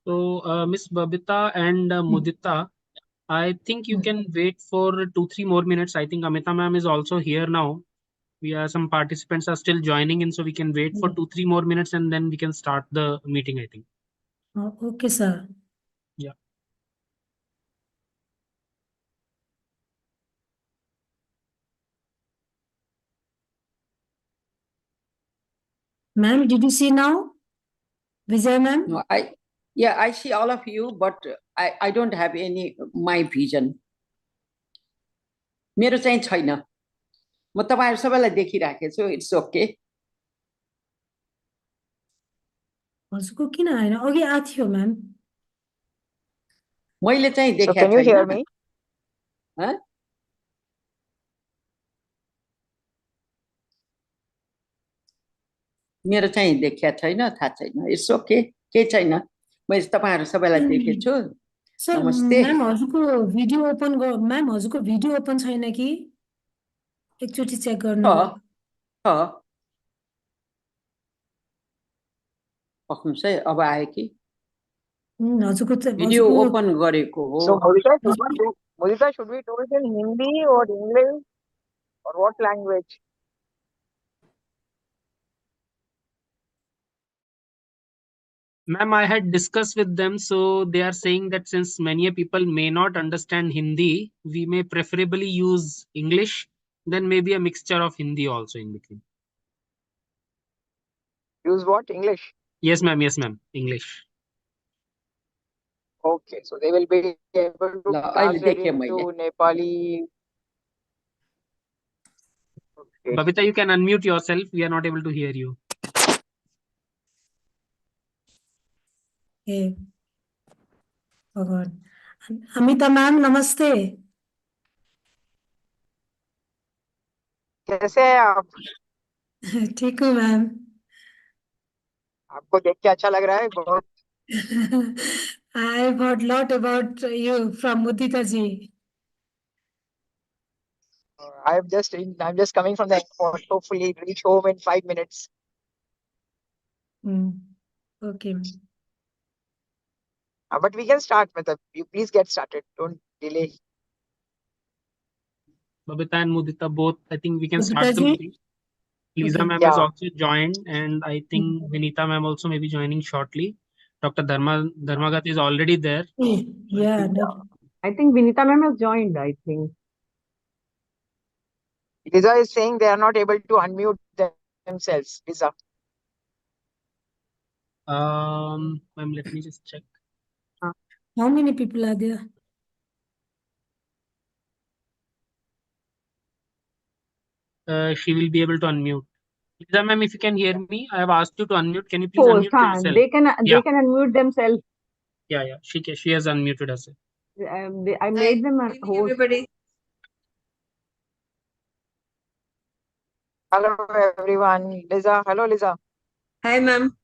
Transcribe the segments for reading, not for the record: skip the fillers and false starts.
So, Miss Babita and Mudita, I think you can wait for 2-3 more minutes. I think Amita ma'am is also here now. Some participants are still joining in, so we can wait for 2-3 more minutes and then we can start the meeting, I think. Okay, sir. Yeah. Ma'am, did you see now? Vijay ma'am? No, I see all of you, but I don't have any my vision. मेरो चाहिँ छैन म तपाईहरु सबैलाई देखिराखेको छु it's okay हजुरको किन आएन अघि आएको थियो म्याम मैले चाहिँ So देखेको can you hear छैन me? ह मेरो चाहिँ देखेको छैन थाहा छैन इट्स ओके के छैन म तपाईहरु सबैलाई देखेछु छु सर नमस्ते म्याम हजुरको भिडियो ओपन म्याम हजुरको भिडियो ओपन छैन कि एकचोटी चेक गर्नु पक्नुस् है अब आयो कि हजुरको भिडियो ओपन गरेको हो So Mudita, should we do it in Hindi or English or what language? Ma'am, I had discussed with them, so they are saying that since many people may not understand Hindi, we may preferably use English, then maybe a mixture of Hindi also in between. Use what? English? Yes, ma'am. Yes, ma'am. English. Okay, so they will be able to translate into Nepali. Okay. Babita, you can unmute yourself. We are not able to hear you. ए भगवान Amita ma'am नमस्ते कैसे हैं आप? ठीक हूँ ma'am आपको देख के अच्छा लग रहा है बहुत I've heard lot about you from Mudita ji. I'm just coming from the airport. Hopefully reach home in 5 minutes. Okay. But we can start with you please get started. Don't delay. Babita and Mudita both, I think we can Mudita start the ji? meeting. Lisa Okay. ma'am has also joined, and I think Vinita ma'am also may be joining shortly. Dr. Dharmagat is already there. Yeah. I think Vinita ma'am has joined, I think. Lisa is saying they are not able to unmute themselves. Lisa. Ma'am, let me just check. How many people are there? She will be able to unmute. Lisa ma'am, if you can hear me, I have asked you to unmute. Can you please unmute yourself? They can unmute themselves. Yeah. She has unmuted herself. I made them a host. Everybody. Hello everyone. Lisa. Hello Lisa. Hi, ma'am.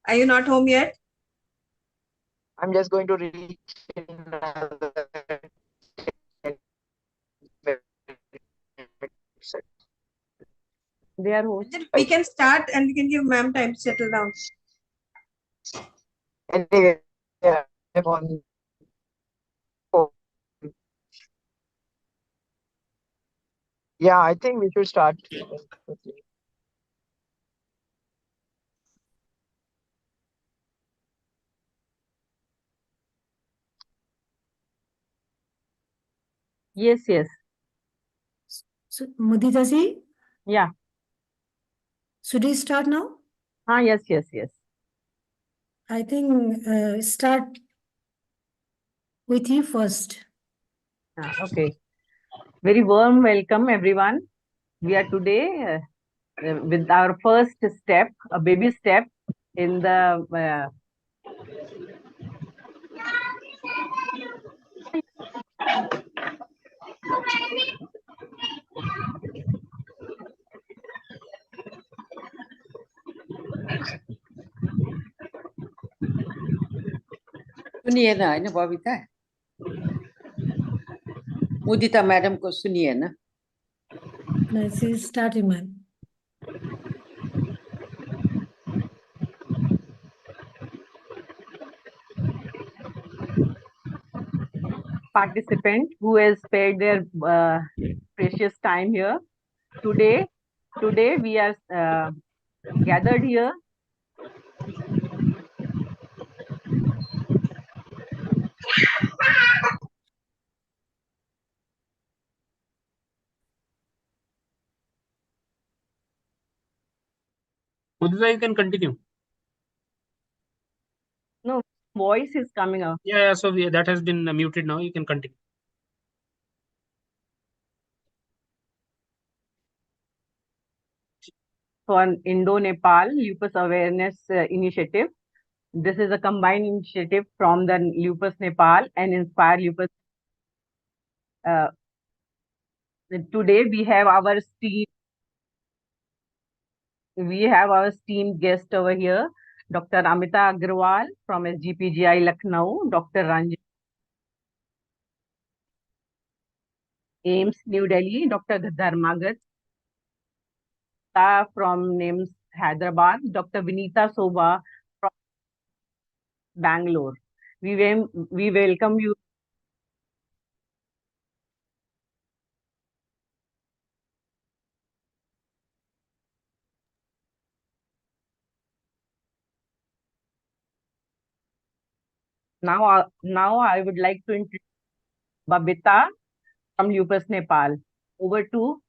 Are you not home yet? I'm just going to reach in They are hosts. We can start and we can give ma'am time to settle down. Anyway, yeah, I think we should start. Yes. So, Mudita ji? Yeah. Should we start now? Yes. I think start with you first. Okay. Very warm welcome, everyone. We are today with our first step, a baby step in the सुनिएन हैन Babita Mudita madam को सुनिएन Let's see, starting, ma'am. participant who has spared their precious time here. Today we are gathered here Mudita, you can continue. No, voice is coming out. Yeah, so that has been muted now. You can continue. For an Indo Nepal Lupus Awareness Initiative. This is a combined initiative from the Lupus Nepal and Inspire Lupus. Today we have our esteemed guest over here, Dr. Amita Agrawal from SGPGI Lucknow, Dr. Ranjan AIMS New Delhi, Dr. Dharmagat from NIMS Hyderabad, Dr. Vinita Soba from Bangalore. We welcome you. Now I would like to introduce Babita from Lupus Nepal. Over to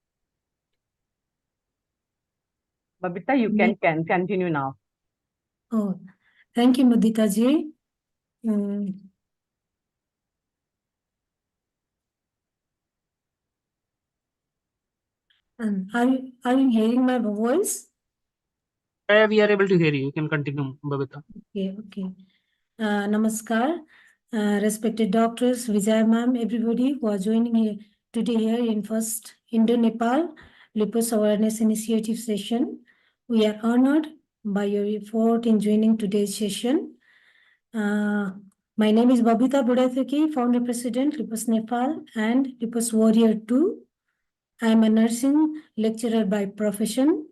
Babita. You can continue now. Oh, thank you, Mudita ji. Are you hearing my voice? We are able to hear you. You can continue, Babita. Okay. Namaskar, respected doctors, Vijay ma'am, everybody who are joining here today here in first Indo Nepal Lupus Awareness Initiative session. We are honored by your effort in joining today's session. My name is Babita Budathaki, founder president Lupus Nepal and Lupus Warrior 2. I am a nursing lecturer by profession.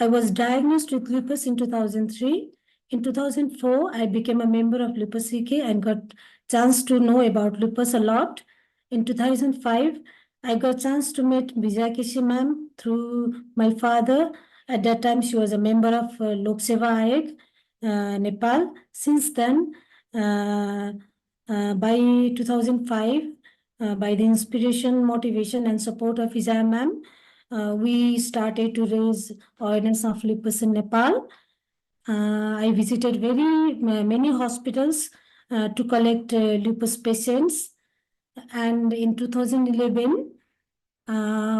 I was diagnosed with lupus in 2003. In 2004, I became a member of Lupus UK and got chance to know about lupus a lot. In 2005, I got chance to meet Advocacy ma'am through my father. At that time, she was a member of Lok Seva Ayog, Nepal. Since then, by 2005, by the inspiration, motivation, and support of Vijay ma'am, we started to raise awareness of lupus in Nepal. I visited many hospitals to collect lupus patients. And in 2011,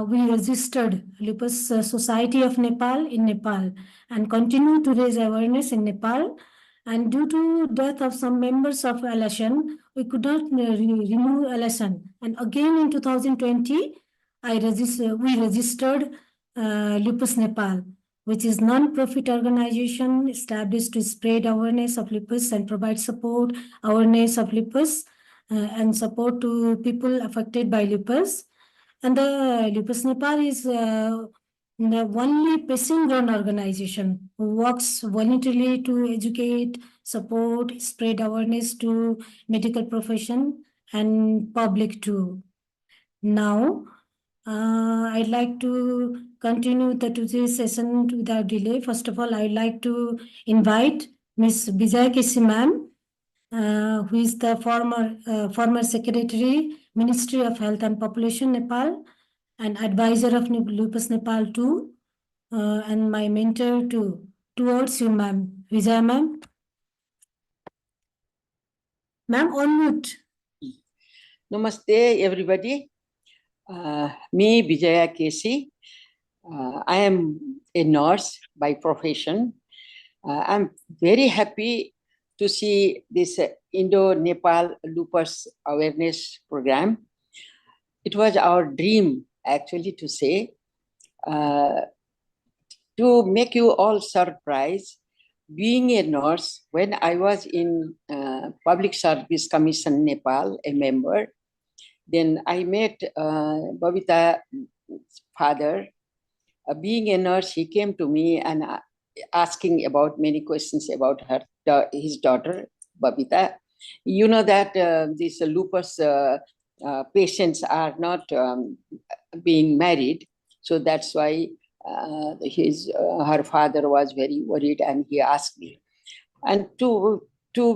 we registered Lupus Society of Nepal in Nepal and continue to raise awareness in Nepal. And due to death of some members of LSN, we could not renew LSN. And again in 2020, we registered Lupus Nepal, which is non-profit organization established to spread awareness of lupus and provide support, awareness of lupus, and support to people affected by lupus. And the Lupus Nepal is the only patient-run organization who works voluntarily to educate, support, spread awareness to medical profession and public too. Now, I'd like to continue today's session without delay. First of all, I'd like to invite Ms. Advocacy ma'am, who is the former Secretary, Ministry of Health and Population, Nepal, and advisor of Lupus Nepal too, and my mentor too. Towards you, ma'am. Vijay ma'am. Ma'am, on mute. Namaste, everybody. Me, Vijaya Kesi. I am a nurse by profession. I'm very happy to see this Indo Nepal Lupus Awareness Program. It was our dream, actually, to say, to make you all surprised. Being a nurse, when I was in Public Service Commission Nepal, a member, then I met Babita's father. Being a nurse, he came to me and asking about many questions about his daughter, Babita. You know that this lupus patients are not being married. So that's why her father was very worried, and he asked me. And to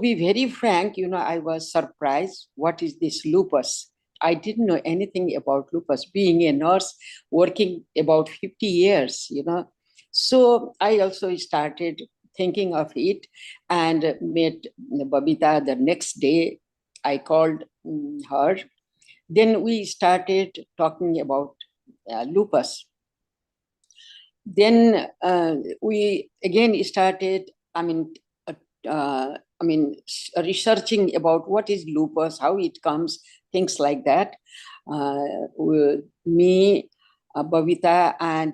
be very frank, I was surprised. What is this lupus? I didn't know anything about lupus, being a nurse working about 50 years, So I also started thinking of it and met Babita the next day. I called her. Then we started talking about lupus. Then we again started, researching about what is lupus, how it comes, things like that. Me, Babita, and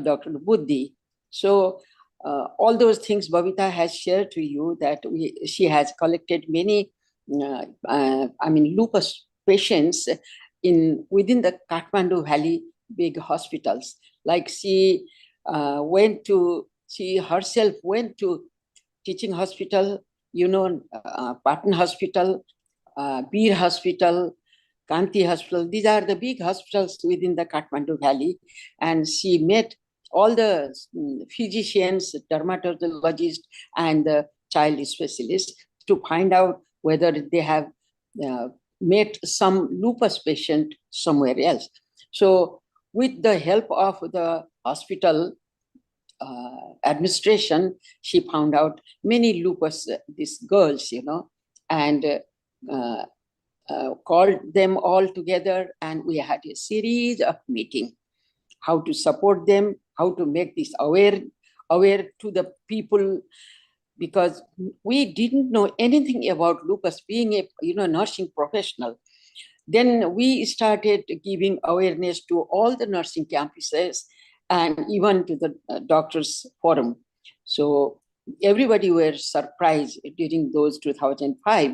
Dr. Buddhi. So all those things Babita has shared to you, that she has collected many, lupus patients within the Kathmandu Valley big hospitals. Like she herself went to teaching hospital, Patan Hospital, Bir Hospital, Kanti Hospital. These are the big hospitals within the Kathmandu Valley. And she met all the physicians, dermatologists, and the child specialists to find out whether they have met some lupus patient somewhere else. So with the help of the hospital administration, she found out many lupus, these girls, and called them all together, and we had a series of meetings, how to support them, how to make this aware to the people, because we didn't know anything about lupus, being a nursing professional. Then we started giving awareness to all the nursing campuses and even to the doctors forum. So everybody were surprised during those 2005,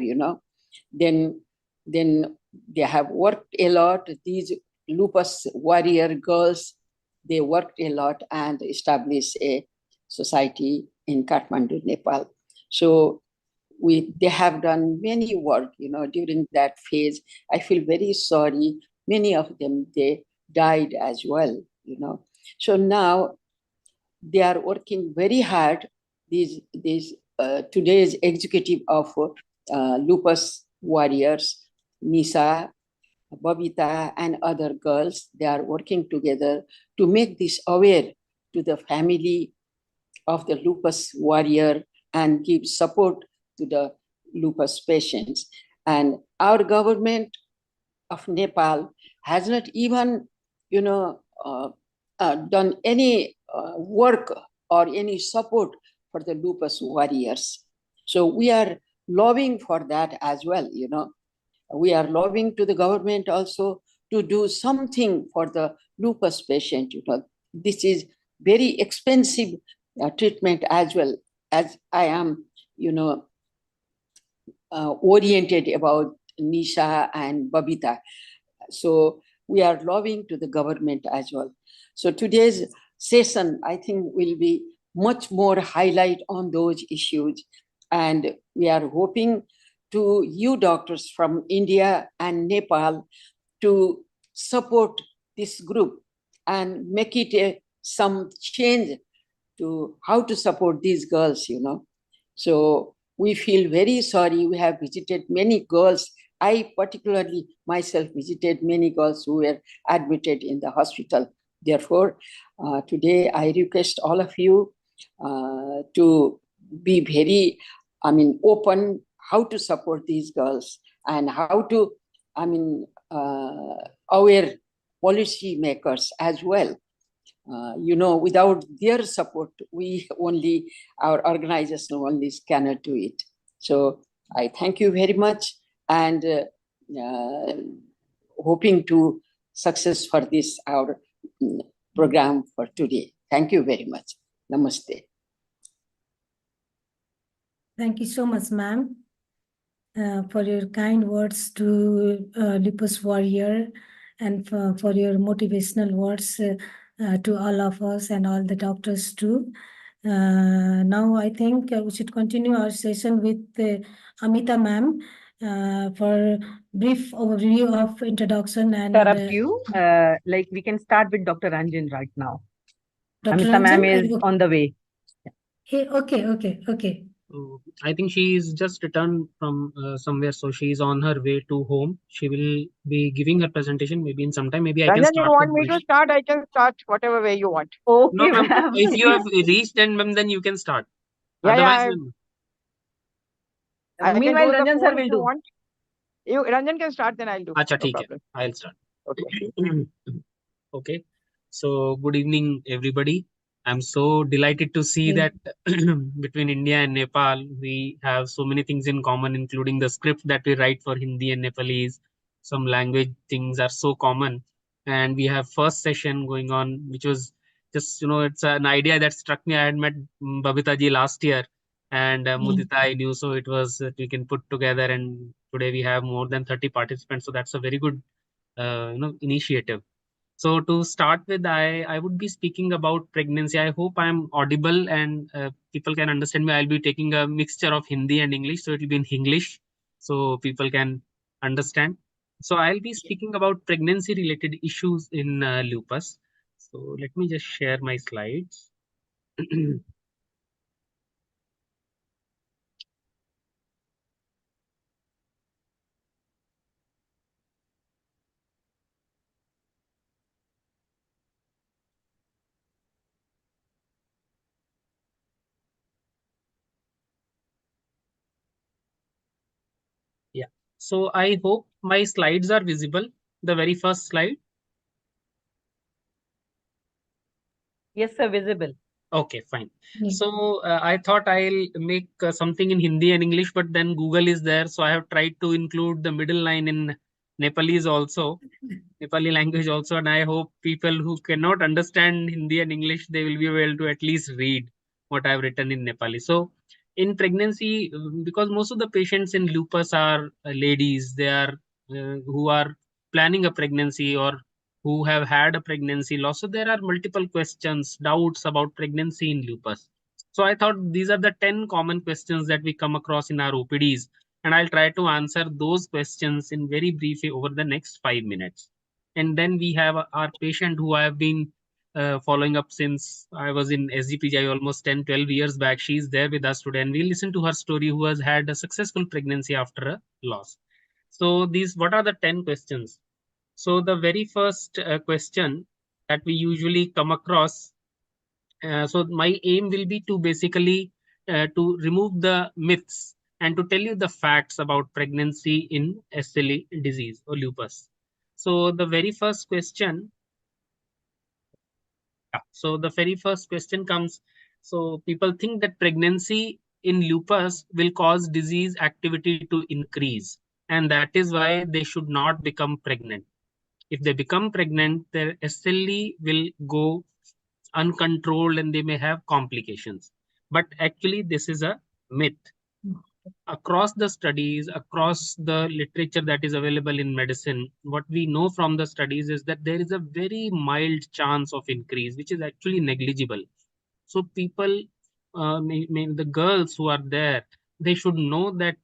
Then they have worked a lot. These lupus warrior girls, they worked a lot and established a society in Kathmandu, Nepal. So they have done many work, during that phase. I feel very sorry. Many of them, they died as well, So now they are working very hard. Today's executive of lupus warriors, Nisa, Babita, and other girls, they are working together to make this aware to the family of the lupus warrior and give support to the lupus patients. And our government of Nepal has not even, done any work or any support for the lupus warriors. So we are lobbying for that as well, We are lobbying to the government also to do something for the lupus patient, This is very expensive treatment as well, as I am, oriented about Nisha and Babita. So we are lobbying to the government as well. So today's session, I think, will be much more highlight on those issues. And we are hoping to you doctors from India and Nepal to support this group and make it some change to how to support these girls, So we feel very sorry. We have visited many girls. I particularly myself visited many girls who were admitted in the hospital. Therefore, today I request all of you to be very, open how to support these girls and how to, aware policy makers as well. Without their support, our organization only cannot do it. So I thank you very much and hoping to success for this, our program for today. Thank you very much. Namaste. Thank you so much, ma'am, for your kind words to Lupus Warrior and for your motivational words to all of us and all the doctors too. Now I think we should continue our session with Amita ma'am. for brief overview of introduction and Interrupt you. Like we can start with Dr. Ranjan right now. Dr. Amita ma'am Ranjan, is on the way. Hey, okay. I think she is just returned from somewhere, so she is on her way to home. She will be giving her presentation maybe in some time. Maybe I can Ranjan, you start want with me my. to start? I can start whatever way you want. Okay, No, ma'am. ma'am. If you have reached and ma'am, then you can start. Yeah, Otherwise, yeah. ma'am. I can Meanwhile, do the Ranjan sir phone if will you do. want. You Ranjan can start, then I'll do. Acha, No theek hai. problem. I'll start. Okay. Okay. So good evening, everybody. I'm so delighted to see Okay. that between India and Nepal, we have so many things in common, including the script that we write for Hindi and Nepalese. Some language things are so common. And we have first session going on, which was just, it's an idea that struck me. I had met Babita ji last year and Mudita I knew. So it was we can put together. And today we have more than 30 participants. So that's a very good, initiative. So to start with, I would be speaking about pregnancy. I hope I'm audible and people can understand me. I'll be taking a mixture of Hindi and English, so it will be in English, so people can understand. So I'll be speaking about pregnancy-related issues in lupus. So let me just share my slides. Yeah. So I hope my slides are visible. The very first slide. Yes, sir, visible. Okay, fine. Yeah. So I thought I'll make something in Hindi and English, but then Google is there. So I have tried to include the middle line in Nepalese also, Nepali language also. And I hope people who cannot understand Hindi and English, they will be able to at least read what I've written in Nepali. So in pregnancy, because most of the patients in lupus are ladies, they are who are planning a pregnancy or who have had a pregnancy loss. So there are multiple questions, doubts about pregnancy in lupus. So I thought these are the 10 common questions that we come across in our OPDs. And I'll try to answer those questions in very brief over the next 5 minutes. And then we have our patient who I have been following up since I was in SGPGI almost 10, 12 years back. She's there with us today. And we'll listen to her story, who has had a successful pregnancy after a loss. So what are the 10 questions? So the very first question that we usually come across, so my aim will be to basically to remove the myths and to tell you the facts about pregnancy in SLE disease or lupus. So the very first question, so the very first question comes, so people think that pregnancy in lupus will cause disease activity to increase, and that is why they should not become pregnant. If they become pregnant, their SLE will go uncontrolled and they may have complications. But actually, this is a myth. Across the studies, across the literature that is available in medicine, what we know from the studies is that there is a very mild chance of increase, which is actually negligible. So people, the girls who are there, they should know that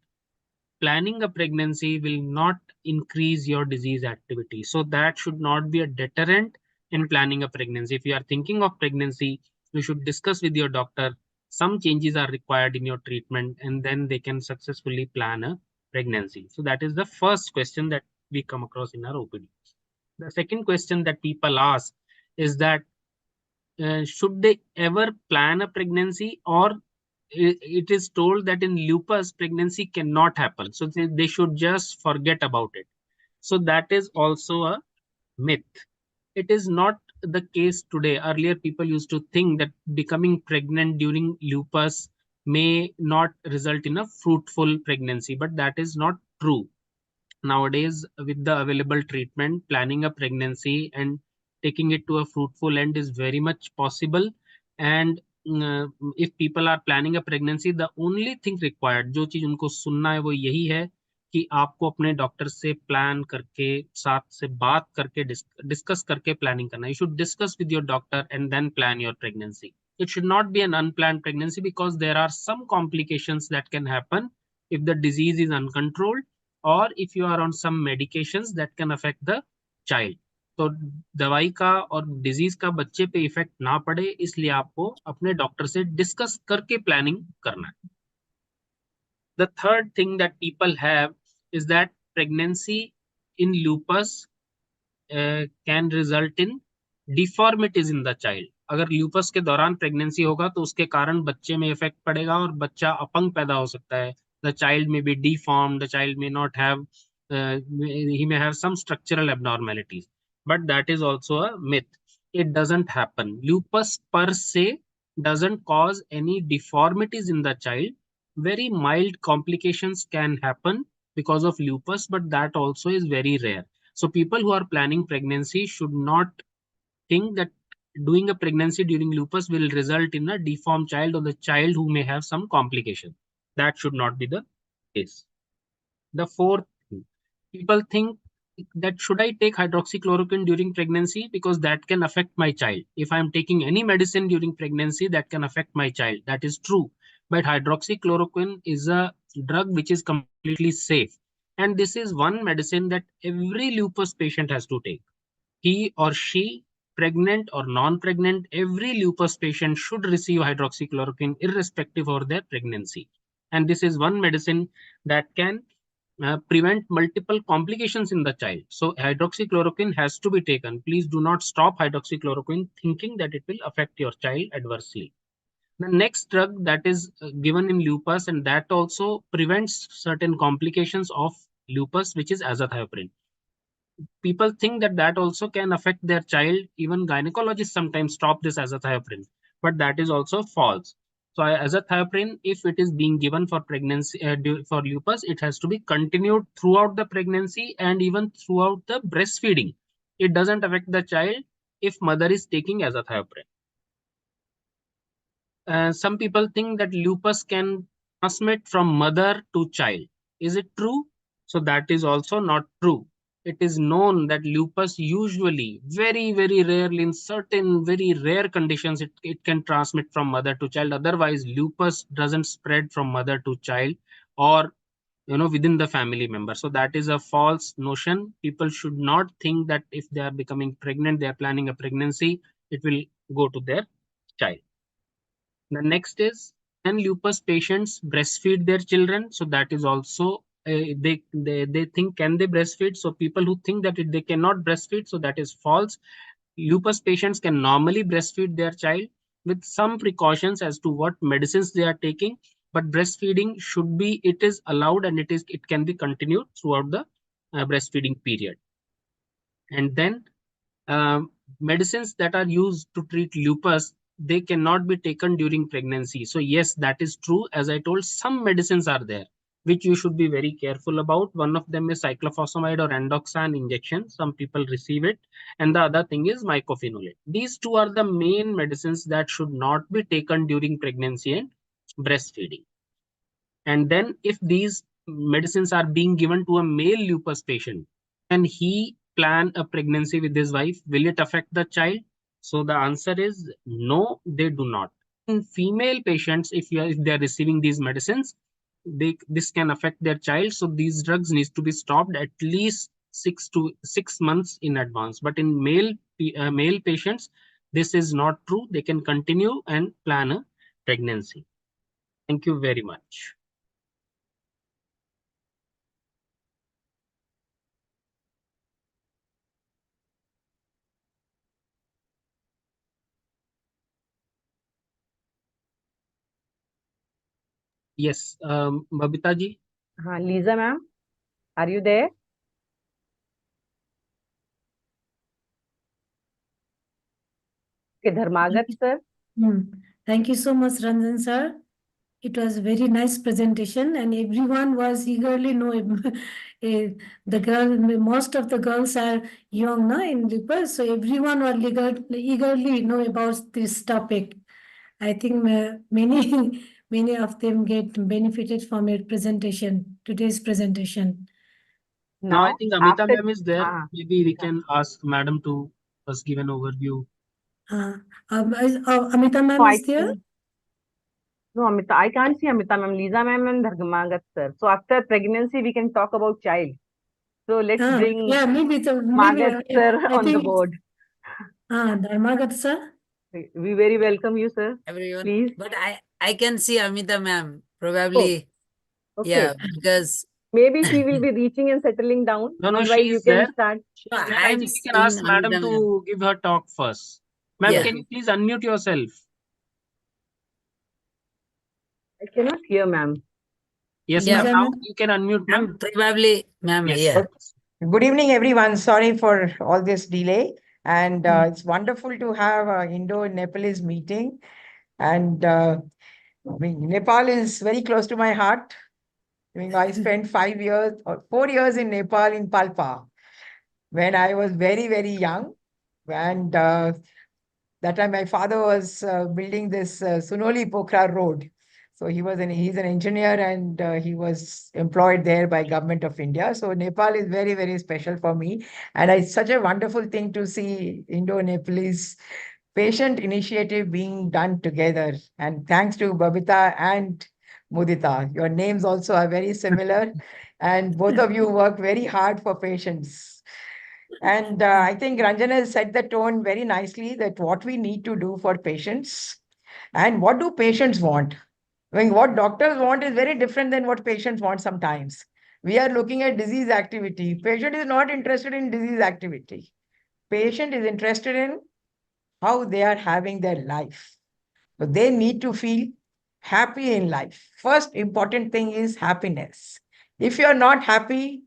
planning a pregnancy will not increase your disease activity. So that should not be a deterrent in planning a pregnancy. If you are thinking of pregnancy, you should discuss with your doctor. Some changes are required in your treatment, and then they can successfully plan a pregnancy. So that is the first question that we come across in our OPD. The second question that people ask is that should they ever plan a pregnancy, or it is told that in lupus pregnancy cannot happen, so they should just forget about it. So that is also a myth. It is not the case today. Earlier people used to think that becoming pregnant during lupus may not result in a fruitful pregnancy, but that is not true. Nowadays, with the available treatment, planning a pregnancy and taking it to a fruitful end is very much possible. And if people are planning a pregnancy, the only thing required, जो चीज उनको सुनना है वो यही है कि आपको अपने डॉक्टर से प्लान करके, साथ से बात करके, डिस्कस करके प्लानिंग करना. You should discuss with your doctor and then plan your pregnancy. It should not be an unplanned pregnancy, because there are some complications that can happen if the disease is uncontrolled, or if you are on some medications that can affect the child. तो दवाई का और disease का बच्चे पे effect ना पड़े, इसलिए आपको अपने डॉक्टर से डिस्कस करके प्लानिंग करना है. The third thing that people have is that pregnancy in lupus can result in deformities in the child. अगर lupus के दौरान प्रेगनेंसी होगा तो उसके कारण बच्चे में इफेक्ट पड़ेगा और बच्चा अपंग पैदा हो सकता है. The child may be deformed, the child may not have, he may have some structural abnormalities, but that is also a myth. It doesn't happen. Lupus per se doesn't cause any deformities in the child. Very mild complications can happen because of lupus, but that also is very rare. So people who are planning pregnancy should not think that doing a pregnancy during lupus will result in a deformed child or the child who may have some complication. That should not be the case. The fourth thing, people think that should I take hydroxychloroquine during pregnancy because that can affect my child. If I'm taking any medicine during pregnancy, that can affect my child. That is true. But hydroxychloroquine is a drug which is completely safe. And this is one medicine that every lupus patient has to take. He or she, pregnant or non-pregnant, every lupus patient should receive hydroxychloroquine irrespective of their pregnancy. And this is one medicine that can prevent multiple complications in the child. So hydroxychloroquine has to be taken. Please do not stop hydroxychloroquine thinking that it will affect your child adversely. The next drug that is given in lupus and that also prevents certain complications of lupus, which is azathioprine. People think that that also can affect their child. Even gynecologists sometimes stop this azathioprine, but that is also false. So azathioprine, if it is being given for pregnancy, for lupus, it has to be continued throughout the pregnancy and even throughout the breastfeeding. It doesn't affect the child if mother is taking azathioprine. Some people think that lupus can transmit from mother to child. Is it true? So that is also not true. It is known that lupus usually, very, very rarely, in certain very rare conditions, it can transmit from mother to child. Otherwise, lupus doesn't spread from mother to child or within the family member. So that is a false notion. People should not think that if they are becoming pregnant, they are planning a pregnancy, it will go to their child. The next is, can lupus patients breastfeed their children? So that is also they think, can they breastfeed? So people who think that they cannot breastfeed, so that is false. Lupus patients can normally breastfeed their child with some precautions as to what medicines they are taking, but breastfeeding should be, it is allowed and it can be continued throughout the breastfeeding period. And then medicines that are used to treat lupus, they cannot be taken during pregnancy. So yes, that is true. As I told, some medicines are there which you should be very careful about. One of them is cyclophosphamide or endoxan injection. Some people receive it. And the other thing is mycophenolate. These two are the main medicines that should not be taken during pregnancy and breastfeeding. And then if these medicines are being given to a male lupus patient, can he plan a pregnancy with his wife? Will it affect the child? So the answer is no, they do not. In female patients, if they are receiving these medicines, this can affect their child. So these drugs needs to be stopped at least 6 months in advance. But in male patients, this is not true. They can continue and plan a pregnancy. Thank you very much. Yes, Babita ji. Lisa ma'am, are you there? Okay, Dharmagat sir. Thank you so much, Ranjan sir. It was a very nice presentation, and everyone was eagerly know. Most of the girls are young, no, in lupus, so everyone was eagerly know about this topic. I think many many of them get benefited from your presentation, today's presentation. Now I think Amita after- ma'am is there. Maybe we can ask madam to first give an overview. Amita ma'am is there? No, Amita, I can't see Amita ma'am, Lisa ma'am and Dharmagat sir. So after pregnancy, we can talk about child. So let's bring Yeah, maybe Magat sir I on the think board. Dharmagat sir. We very welcome you, sir. Everyone. Please. But I can see Amita ma'am Oh, probably. okay. Yeah, because Maybe she will be reaching and settling down. No, Meanwhile, she you is can there. start. She no, is there. I I'm think we can seeing ask madam Amita ma'am. to give her talk first. Ma'am, Yeah. can you please unmute yourself? I cannot hear, ma'am. Yes, Yeah. ma'am. Lisa Now ma'am. you can unmute, ma'am. Ma'am, probably, ma'am, Yes. yeah. Good evening, everyone. Sorry for all this delay. And it's wonderful to have an Indo-Nepalese meeting. And Nepal is very close to my heart. I spent 5 years or 4 years in Nepal in Palpa when I was very, very young. And that time my father was building this Sunoli Pokhara road. So he's an engineer and he was employed there by Government of India. So Nepal is very, very special for me. And it's such a wonderful thing to see Indo-Nepalese patient initiative being done together. And thanks to Babita and Mudita. Your names also are very similar. And both of you work very hard for patients. And I think Ranjana has set the tone very nicely that what we need to do for patients and what do patients want. I mean, what doctors want is very different than what patients want sometimes. We are looking at disease activity. Patient is not interested in disease activity. Patient is interested in how they are having their life. So they need to feel happy in life. First important thing is happiness. If you're not happy,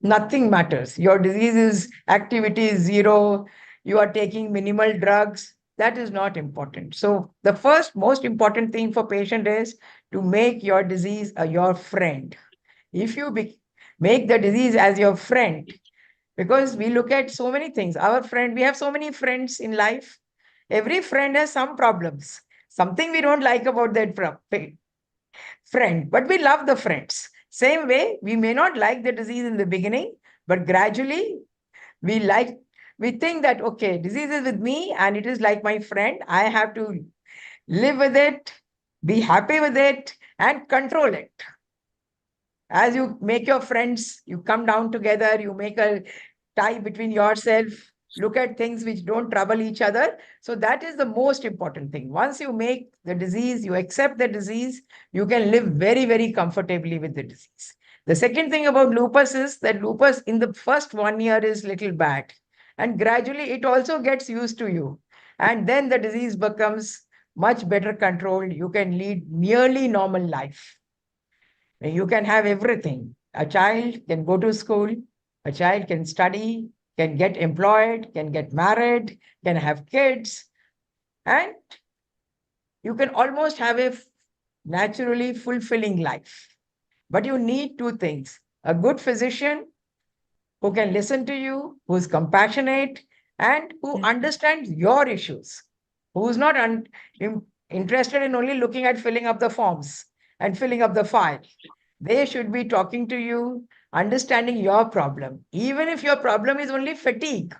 nothing matters. Your disease is activity is zero. You are taking minimal drugs. That is not important. So the first most important thing for patient is to make your disease your friend. If you make the disease as your friend, because we look at so many things. We have so many friends in life. Every friend has some problems. Something we don't like about that friend, but we love the friends. Same way, we may not like the disease in the beginning, but gradually we think that, okay, disease is with me and it is like my friend. I have to live with it, be happy with it, and control it. As you make your friends, you come down together, you make a tie between yourself, look at things which don't trouble each other. So that is the most important thing. Once you make the disease, you accept the disease, you can live very, very comfortably with the disease. The second thing about lupus is that lupus in the first 1 year is little bad. And gradually it also gets used to you. And then the disease becomes much better controlled. You can lead nearly normal life. You can have everything. A child can go to school, a child can study, can get employed, can get married, can have kids, and you can almost have a naturally fulfilling life. But you need two things: a good physician who can listen to you, who's compassionate, and who understands your issues, who's not interested in only looking at filling up the forms and filling up the file. They should be talking to you, understanding your problem. Even if your problem is only fatigue,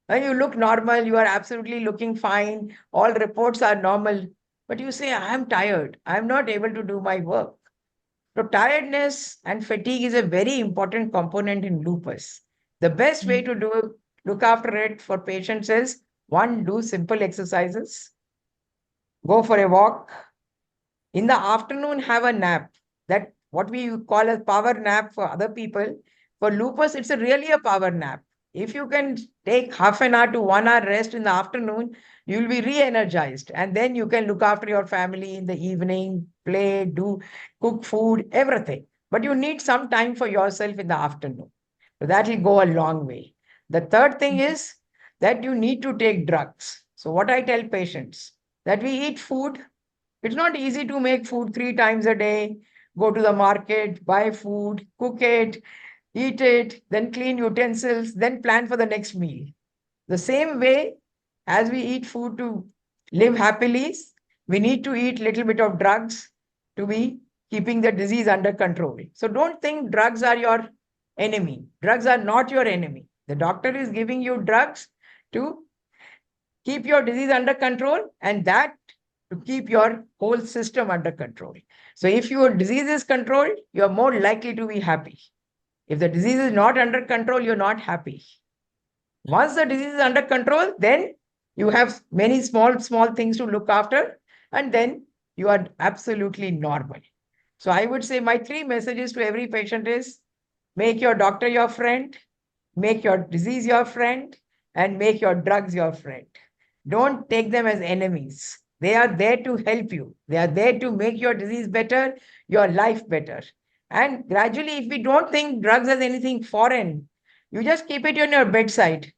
and you look normal, you are absolutely looking fine, all reports are normal, but you say, I am tired, I am not able to do my work. So, tiredness and fatigue is a very important component in lupus. The best way to look after it for patients is one, do simple exercises, go for a walk. In the afternoon, have a nap. That what we call a power nap for other people. For lupus, it's really a power nap. If you can take half an hour to 1 hour rest in the afternoon, you'll be re-energized. And then you can look after your family in the evening, play, cook food, everything. But you need some time for yourself in the afternoon. So that will go a long way. The third thing is that you need to take drugs. So what I tell patients, that we eat food. It's not easy to make food 3 times a day, go to the market, buy food, cook it, eat it, then clean utensils, then plan for the next meal. The same way as we eat food to live happily, we need to eat little bit of drugs to be keeping the disease under control. So don't think drugs are your enemy. Drugs are not your enemy. The doctor is giving you drugs to keep your disease under control, and that to keep your whole system under control. So if your disease is controlled, you're more likely to be happy. If the disease is not under control, you're not happy. Once the disease is under control, then you have many small things to look after, and then you are absolutely normal. So I would say my 3 messages to every patient is: make your doctor your friend, make your disease your friend, and make your drugs your friend. Don't take them as enemies. They are there to help you. They are there to make your disease better, your life better. And gradually, if we don't think drugs as anything foreign, you just keep it on your bedside.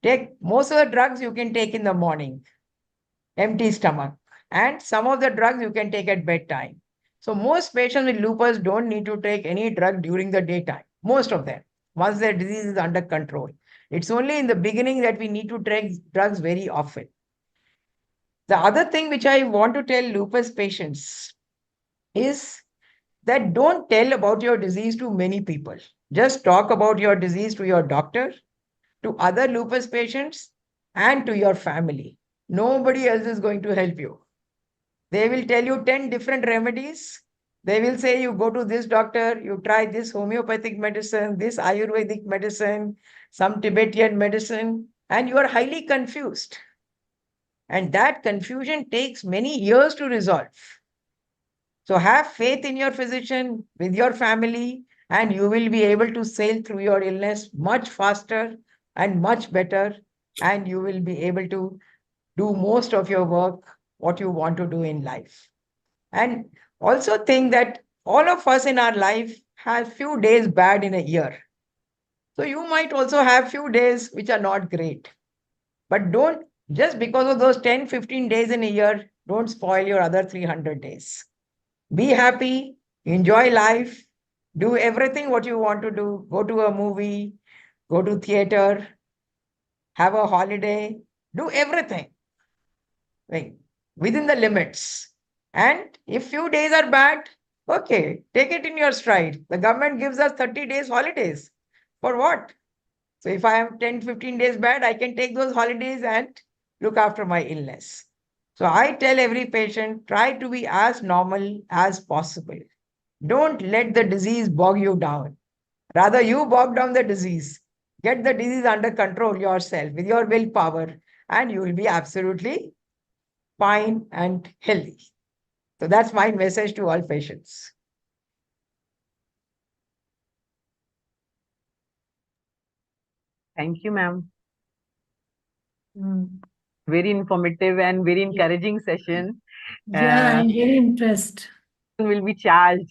Take most of the drugs you can take in the morning, empty stomach. And some of the drugs you can take at bedtime. So most patients with lupus don't need to take any drug during the daytime. Most of them, once their disease is under control. It's only in the beginning that we need to take drugs very often. The other thing which I want to tell lupus patients is that don't tell about your disease to many people. Just talk about your disease to your doctor, to other lupus patients, and to your family. Nobody else is going to help you. They will tell you 10 different remedies. They will say you go to this doctor, you try this homeopathic medicine, this Ayurvedic medicine, some Tibetan medicine, and you are highly confused. And that confusion takes many years to resolve. So have faith in your physician, with your family, and you will be able to sail through your illness much faster and much better. And you will be able to do most of your work, what you want to do in life. And also think that all of us in our life have few days bad in a year. So you might also have few days which are not great. But don't, just because of those 10, 15 days in a year, don't spoil your other 300 days. Be happy, enjoy life, do everything what you want to do. Go to a movie, go to theater, have a holiday, do everything, like, within the limits. And if few days are bad, okay, take it in your stride. The government gives us 30 days holidays. For what? So if I have 10, 15 days bad, I can take those holidays and look after my illness. So I tell every patient, try to be as normal as possible. Don't let the disease bog you down. Rather, you bog down the disease. Get the disease under control yourself with your willpower, and you will be absolutely fine and healthy. So that's my message to all patients. Thank you, ma'am. Very informative and very encouraging session. Yeah, I'm very impressed. Will be charged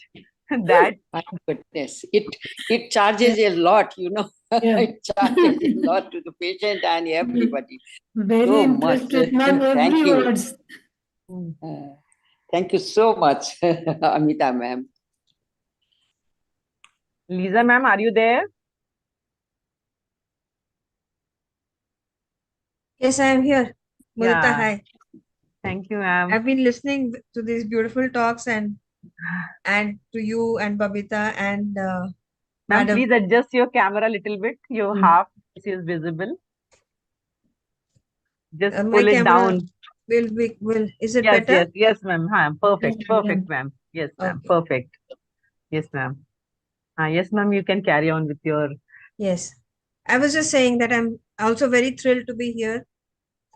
that. My goodness, it charges a lot, you know. Yeah. It charges a lot to the patient and everybody. Very So impressed much. with ma'am Thank every you. words. Thank you so much, Amita ma'am. Lisa ma'am, are you there? Yes, I am here. Mudita, Yeah. hi. Thank you, ma'am. I've been listening to these beautiful talks and to you and Babita and Ma'am, Madam. please adjust your camera a little bit. Your half face is visible. Just My pull it camera down. will is it Yes, better? yes, ma'am. Perfect, Yeah. perfect, ma'am. Yes, ma'am. Okay. Perfect. Yes, ma'am. Yes, ma'am. You can carry on with your. Yes. I was just saying that I'm also very thrilled to be here.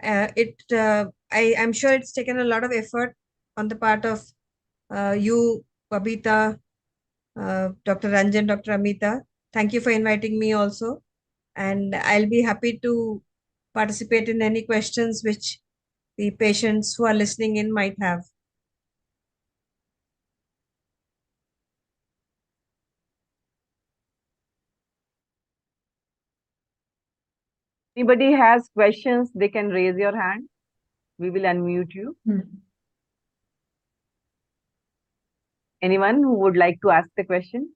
I'm sure it's taken a lot of effort on the part of you, Babita, Dr. Ranjan, Dr. Amita. Thank you for inviting me also. And I'll be happy to participate in any questions which the patients who are listening in might have. Anybody has questions, they can raise your hand. We will unmute you. Anyone who would like to ask the question?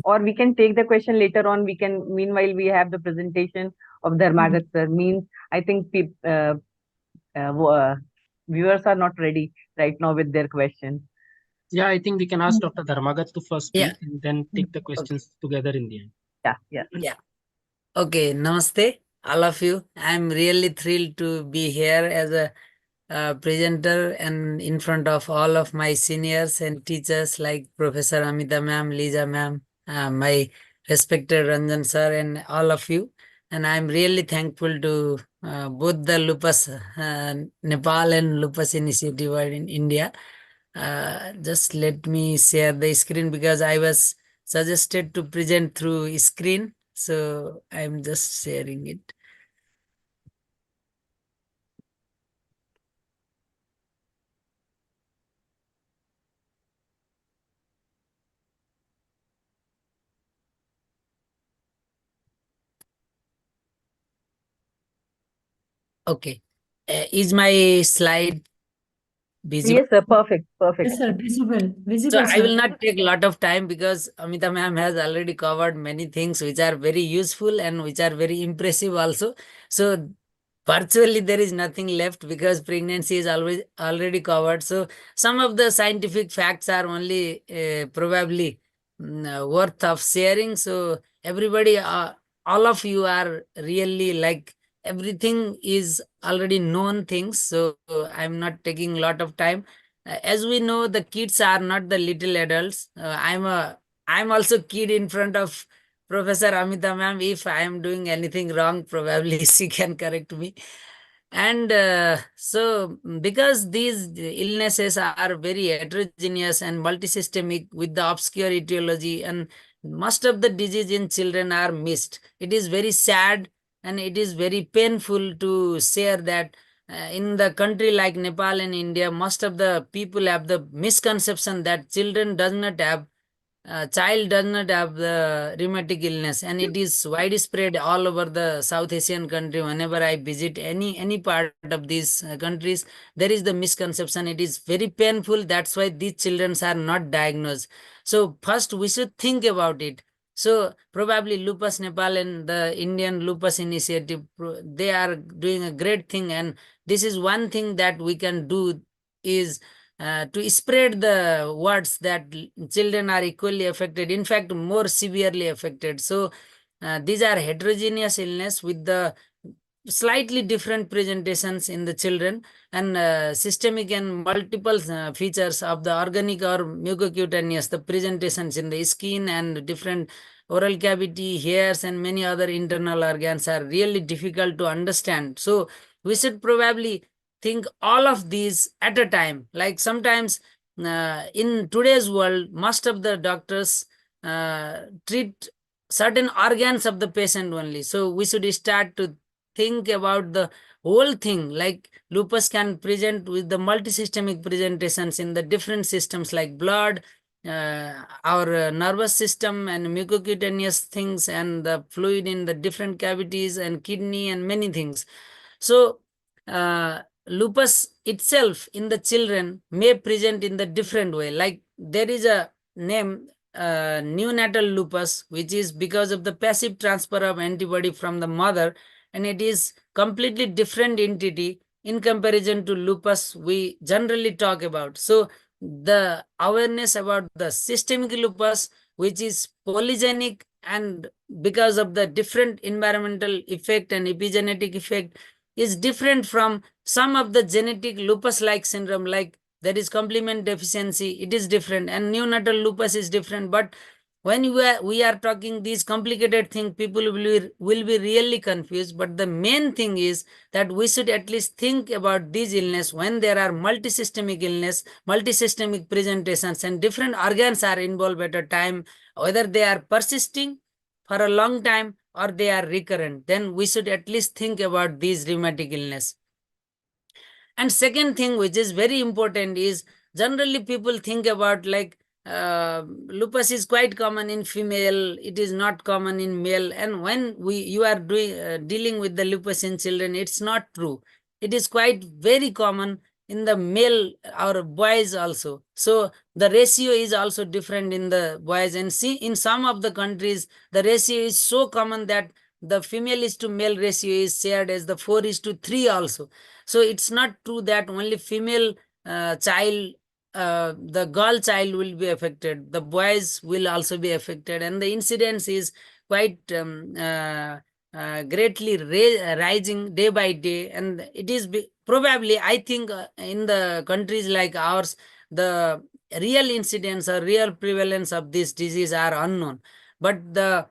Or we can take the question later on. We can, meanwhile, we have the presentation of Dharmagat sir. Means, I think viewers are not ready right now with their questions. Yeah, I think we can ask Dr. Dharmagat to first Yeah. speak and then take the questions together in the end. Yeah. Okay, namaste, all of you. I'm really thrilled to be here as a presenter and in front of all of my seniors and teachers like Professor Amita ma'am, Lisa ma'am, my respected Ranjan sir and all of you. And I'm really thankful to both the Lupus Nepal and Lupus Initiative in India. Just let me share the screen because I was suggested to present through screen. So I'm just sharing it. Okay. Is my slide visible? Yes, sir. Perfect. Perfect. Yes, sir. Visible. So Visible, I sir. will not take a lot of time because Amita ma'am has already covered many things which are very useful and which are very impressive also. So virtually there is nothing left because pregnancy is always already covered. So some of the scientific facts are only probably worth of sharing. So everybody, all of you are really like everything is already known things. So I'm not taking a lot of time. As we know, the kids are not the little adults. I'm also kid in front of Professor Amita ma'am. If I am doing anything wrong, probably she can correct me. And because these illnesses are very heterogeneous and multisystemic with the obscure etiology, and most of the disease in children are missed. It is very sad and it is very painful to share that in the country like Nepal and India, most of the people have the misconception that children does not have child does not have the rheumatic illness, and it is widespread all over the South Asian country. Whenever I visit any part of these countries, there is the misconception. It is very painful. That's why these children are not diagnosed. So first we should think about it. So probably Lupus Nepal and the Indian Lupus Initiative, they are doing a great thing, and this is one thing that we can do is to spread the words that children are equally affected, in fact, more severely affected. So these are heterogeneous illness with the slightly different presentations in the children, and systemic and multiple features of the organic or mucocutaneous, the presentations in the skin and different oral cavity, hairs, and many other internal organs are really difficult to understand. So we should probably think all of these at a time. Like sometimes in today's world, most of the doctors treat certain organs of the patient only. So we should start to think about the whole thing. Like lupus can present with the multisystemic presentations in the different systems like blood, our nervous system and mucocutaneous things, and the fluid in the different cavities and kidney and many things. So lupus itself in the children may present in the different way. Like there is a name neonatal lupus, which is because of the passive transfer of antibody from the mother, and it is completely different entity in comparison to lupus we generally talk about. So the awareness about the systemic lupus, which is polygenic, and because of the different environmental effect and epigenetic effect, is different from some of the genetic lupus-like syndrome, like there is complement deficiency, it is different, and neonatal lupus is different. But when we are talking these complicated things, people will be really confused. But the main thing is that we should at least think about these illness when there are multisystemic illness, multisystemic presentations, and different organs are involved at a time, whether they are persisting for a long time or they are recurrent, then we should at least think about these rheumatic illness. And second thing, which is very important, is generally people think about like lupus is quite common in female, it is not common in male. And when you are dealing with the lupus in children, it's not true. It is quite very common in the male or boys also. So the ratio is also different in the boys. And see, in some of the countries, the ratio is so common that the female is to male ratio is shared as the 4:3 also. So it's not true that only female child, the girl child will be affected. The boys will also be affected, and the incidence is quite greatly rising day by day, and it is probably, I think, in the countries like ours, the real incidence or real prevalence of this disease are unknown, but the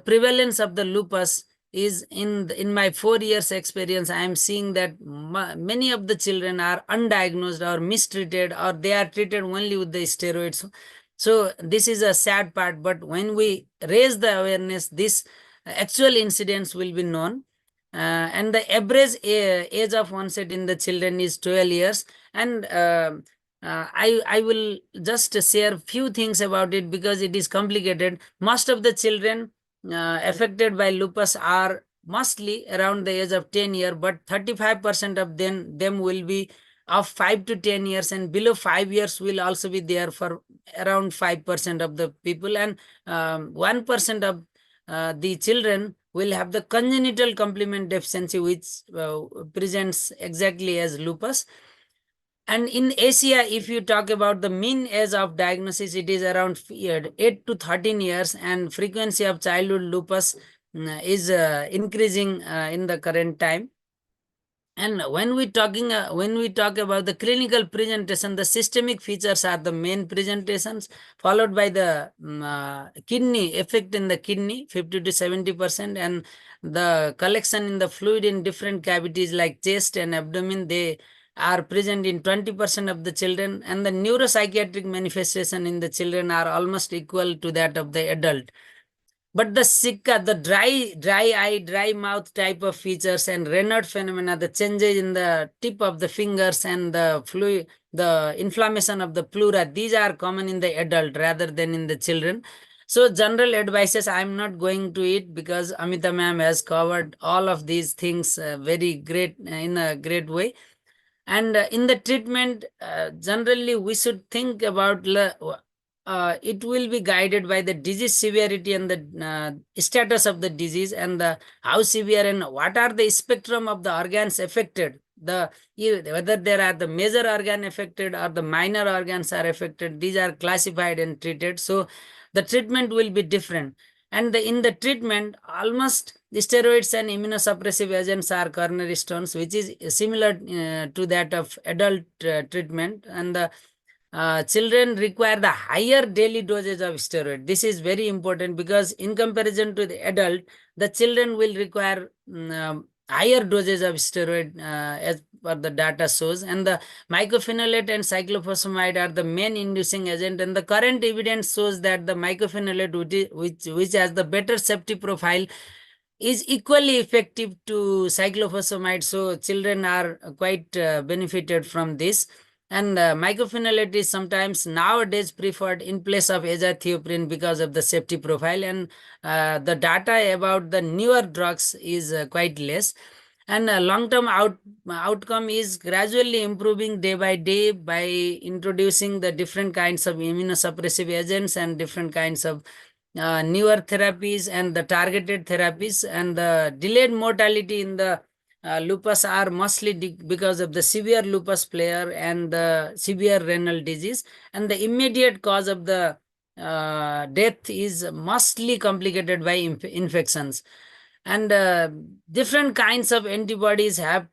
prevalence of the lupus is in my 4 years experience, I am seeing that many of the children are undiagnosed or mistreated, or they are treated only with the steroids. So this is a sad part, but when we raise the awareness, this actual incidence will be known. And the average age of onset in the children is 12 years. And I will just share few things about it because it is complicated. Most of the children affected by lupus are mostly around the age of 10 years, but 35% of them will be of 5 to 10 years, and below 5 years will also be there for around 5% of the people, and 1% of the children will have the congenital complement deficiency, which presents exactly as lupus. And in Asia, if you talk about the mean age of diagnosis, it is around 8 to 13 years, and frequency of childhood lupus is increasing in the current time. And when we talk about the clinical presentation, the systemic features are the main presentations, followed by the kidney effect in the kidney, 50 to 70%, and the collection in the fluid in different cavities like chest and abdomen. They are present in 20% of the children, and the neuropsychiatric manifestation in the children are almost equal to that of the adult. But the sicca, the dry eye, dry mouth type of features, and Raynaud phenomena, the changes in the tip of the fingers, and the fluid, the inflammation of the pleura, these are common in the adult rather than in the children. So general advices, I'm not going to it because Amita ma'am has covered all of these things very great in a great way. And in the treatment, generally we should think about it will be guided by the disease severity and the status of the disease, and the how severe and what are the spectrum of the organs affected. Whether there are the major organ affected or the minor organs are affected, these are classified and treated. So the treatment will be different. And in the treatment, almost steroids and immunosuppressive agents are cornerstones, which is similar to that of adult treatment. And the children require the higher daily dosage of steroid. This is very important because in comparison to the adult, the children will require higher dosage of steroid as per the data shows. And the mycophenolate and cyclophosphamide are the main inducing agent. And the current evidence shows that the mycophenolate, which has the better safety profile, is equally effective to cyclophosphamide. So children are quite benefited from this. And mycophenolate is sometimes nowadays preferred in place of azathioprine because of the safety profile. And the data about the newer drugs is quite less. And long-term outcome is gradually improving day by day by introducing the different kinds of immunosuppressive agents and different kinds of newer therapies and the targeted therapies. And the delayed mortality in the lupus are mostly because of the severe lupus flare and the severe renal disease. And the immediate cause of the death is mostly complicated by infections. And different kinds of antibodies have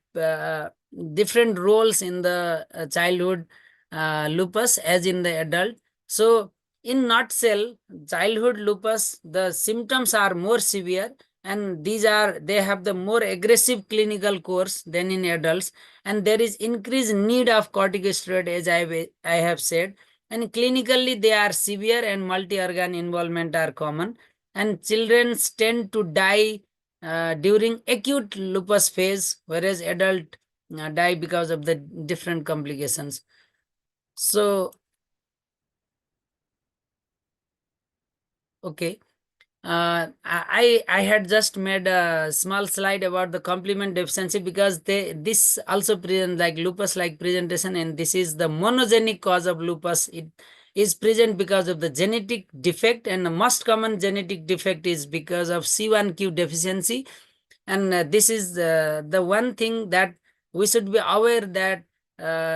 different roles in the childhood lupus as in the adult. So in nutshell, childhood lupus, the symptoms are more severe, and they have the more aggressive clinical course than in adults, and there is increased need of corticosteroid, as I have said. And clinically they are severe, and multi-organ involvement are common, and children tend to die during acute lupus phase, whereas adult die because of the different complications. So okay. I had just made a small slide about the complement deficiency because this also present like lupus like presentation, and this is the monogenic cause of lupus. It is present because of the genetic defect, and the most common genetic defect is because of C1q deficiency. And this is the one thing that we should be aware that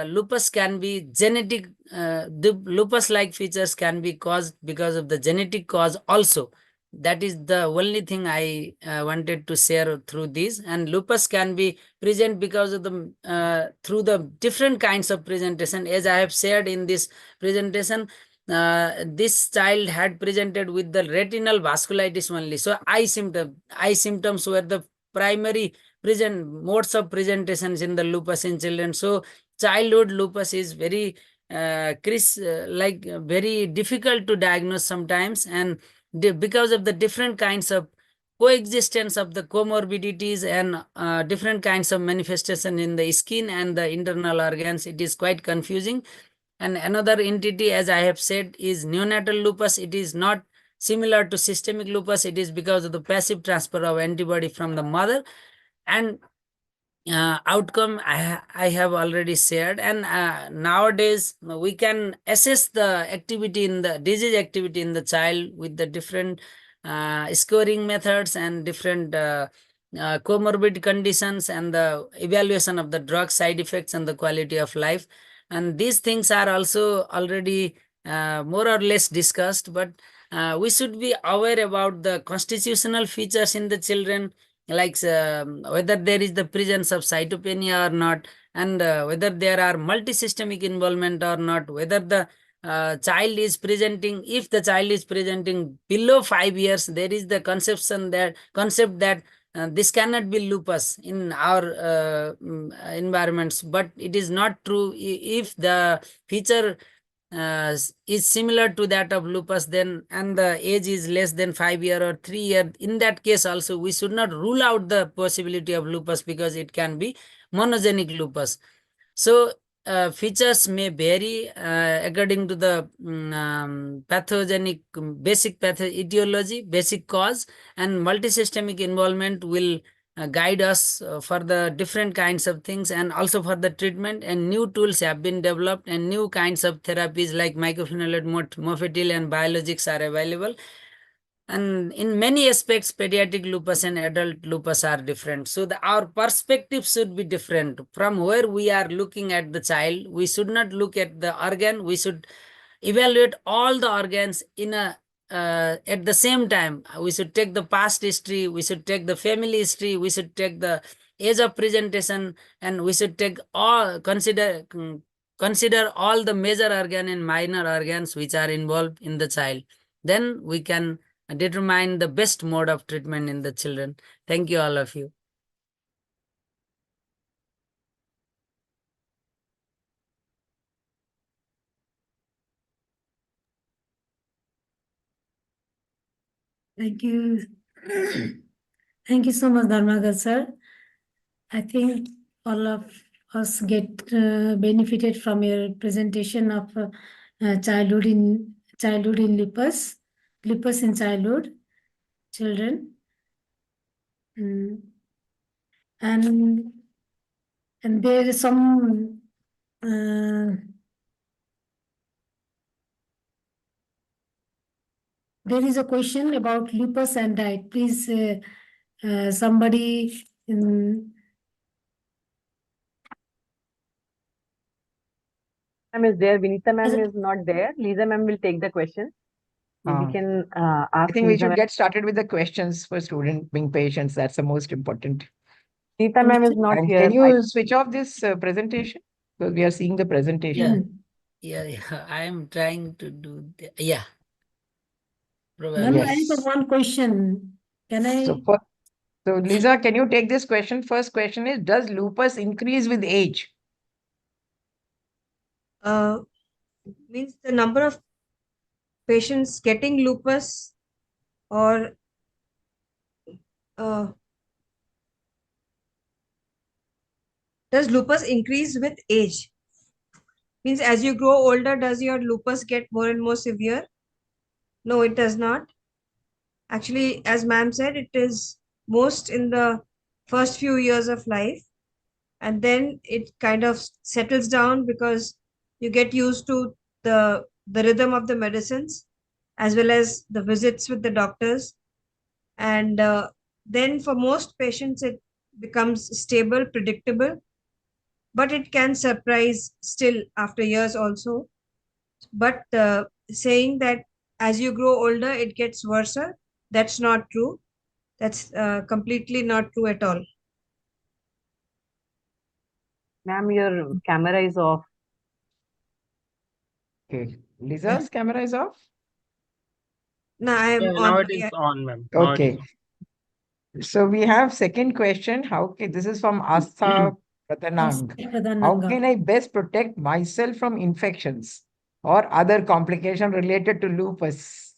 lupus can be genetic. The lupus like features can be caused because of the genetic cause also. that is the only thing I wanted to share through this. And lupus can be present because of the through the different kinds of presentation. As I have shared in this presentation, this child had presented with the retinal vasculitis only. So eye symptoms were the primary modes of presentations in the lupus in children. So childhood lupus is very very difficult to diagnose sometimes, and because of the different kinds of coexistence of the comorbidities and different kinds of manifestation in the skin and the internal organs, it is quite confusing. And another entity, as I have said, is neonatal lupus. It is not similar to systemic lupus. It is because of the passive transfer of antibody from the mother. And outcome I have already shared. And nowadays we can assess the activity in the disease activity in the child with the different scoring methods and different comorbid conditions and the evaluation of the drug side effects and the quality of life. And these things are also already more or less discussed, but we should be aware about the constitutional features in the children, like whether there is the presence of cytopenia or not, and whether there are multisystemic involvement or not, whether the child is presenting, if the child is presenting below 5 years, there is the concept that this cannot be lupus in our environments. But it is not true. If the feature is similar to that of lupus, then, and the age is less than 5 year or 3 year, in that case also we should not rule out the possibility of lupus, because it can be monogenic lupus. So features may vary according to the pathogenic basic etiology, basic cause, and multisystemic involvement will guide us for the different kinds of things, and also for the treatment. And new tools have been developed, and new kinds of therapies like mycophenolate mofetil and biologics are available. And in many aspects, pediatric lupus and adult lupus are different. So our perspective should be different. From where we are looking at the child, we should not look at the organ. We should evaluate all the organs in a at the same time. We should take the past history, we should take the family history, we should take the age of presentation, and we should take all consider all the major organ and minor organs which are involved in the child. Then we can determine the best mode of treatment in the children. Thank you, all of you. Thank you. Thank you so much, Dharmagar sir. I think all of us get benefited from your presentation of childhood in lupus in childhood children. And there is some there is a question about lupus and diet. Please, somebody Ma'am is there. Vinita ma'am is not there. Lisa ma'am will take the question. We can ask. I think we Lisa should ma'am. get started with the questions for student being patients. That's the most important. Vinita ma'am is not And here. can you switch off this presentation? Because we are seeing the presentation. Yeah. I am trying to do that. Yeah. Ma'am, I have one question. Can I? So Lisa, can you take this question? First question is, does lupus increase with age? Means the number of patients getting lupus, or does lupus increase with age? Means as you grow older, does your lupus get more and more severe? No, it does not. Actually, as ma'am said, it is most in the first few years of life, and then it kind of settles down because you get used to the rhythm of the medicines as well as the visits with the doctors. And then for most patients, it becomes stable, predictable, but it can surprise still after years also. But saying that as you grow older, it gets worse, That's not true. That's completely not true at all. Ma'am, your camera is off. Okay. Lisa's camera is off? No, I am Yeah, on. now it is Yeah. on, ma'am. Now it is Okay. So we have second question. This is from Astha Pradhanang. How can I best protect myself from infections or other complication related to lupus?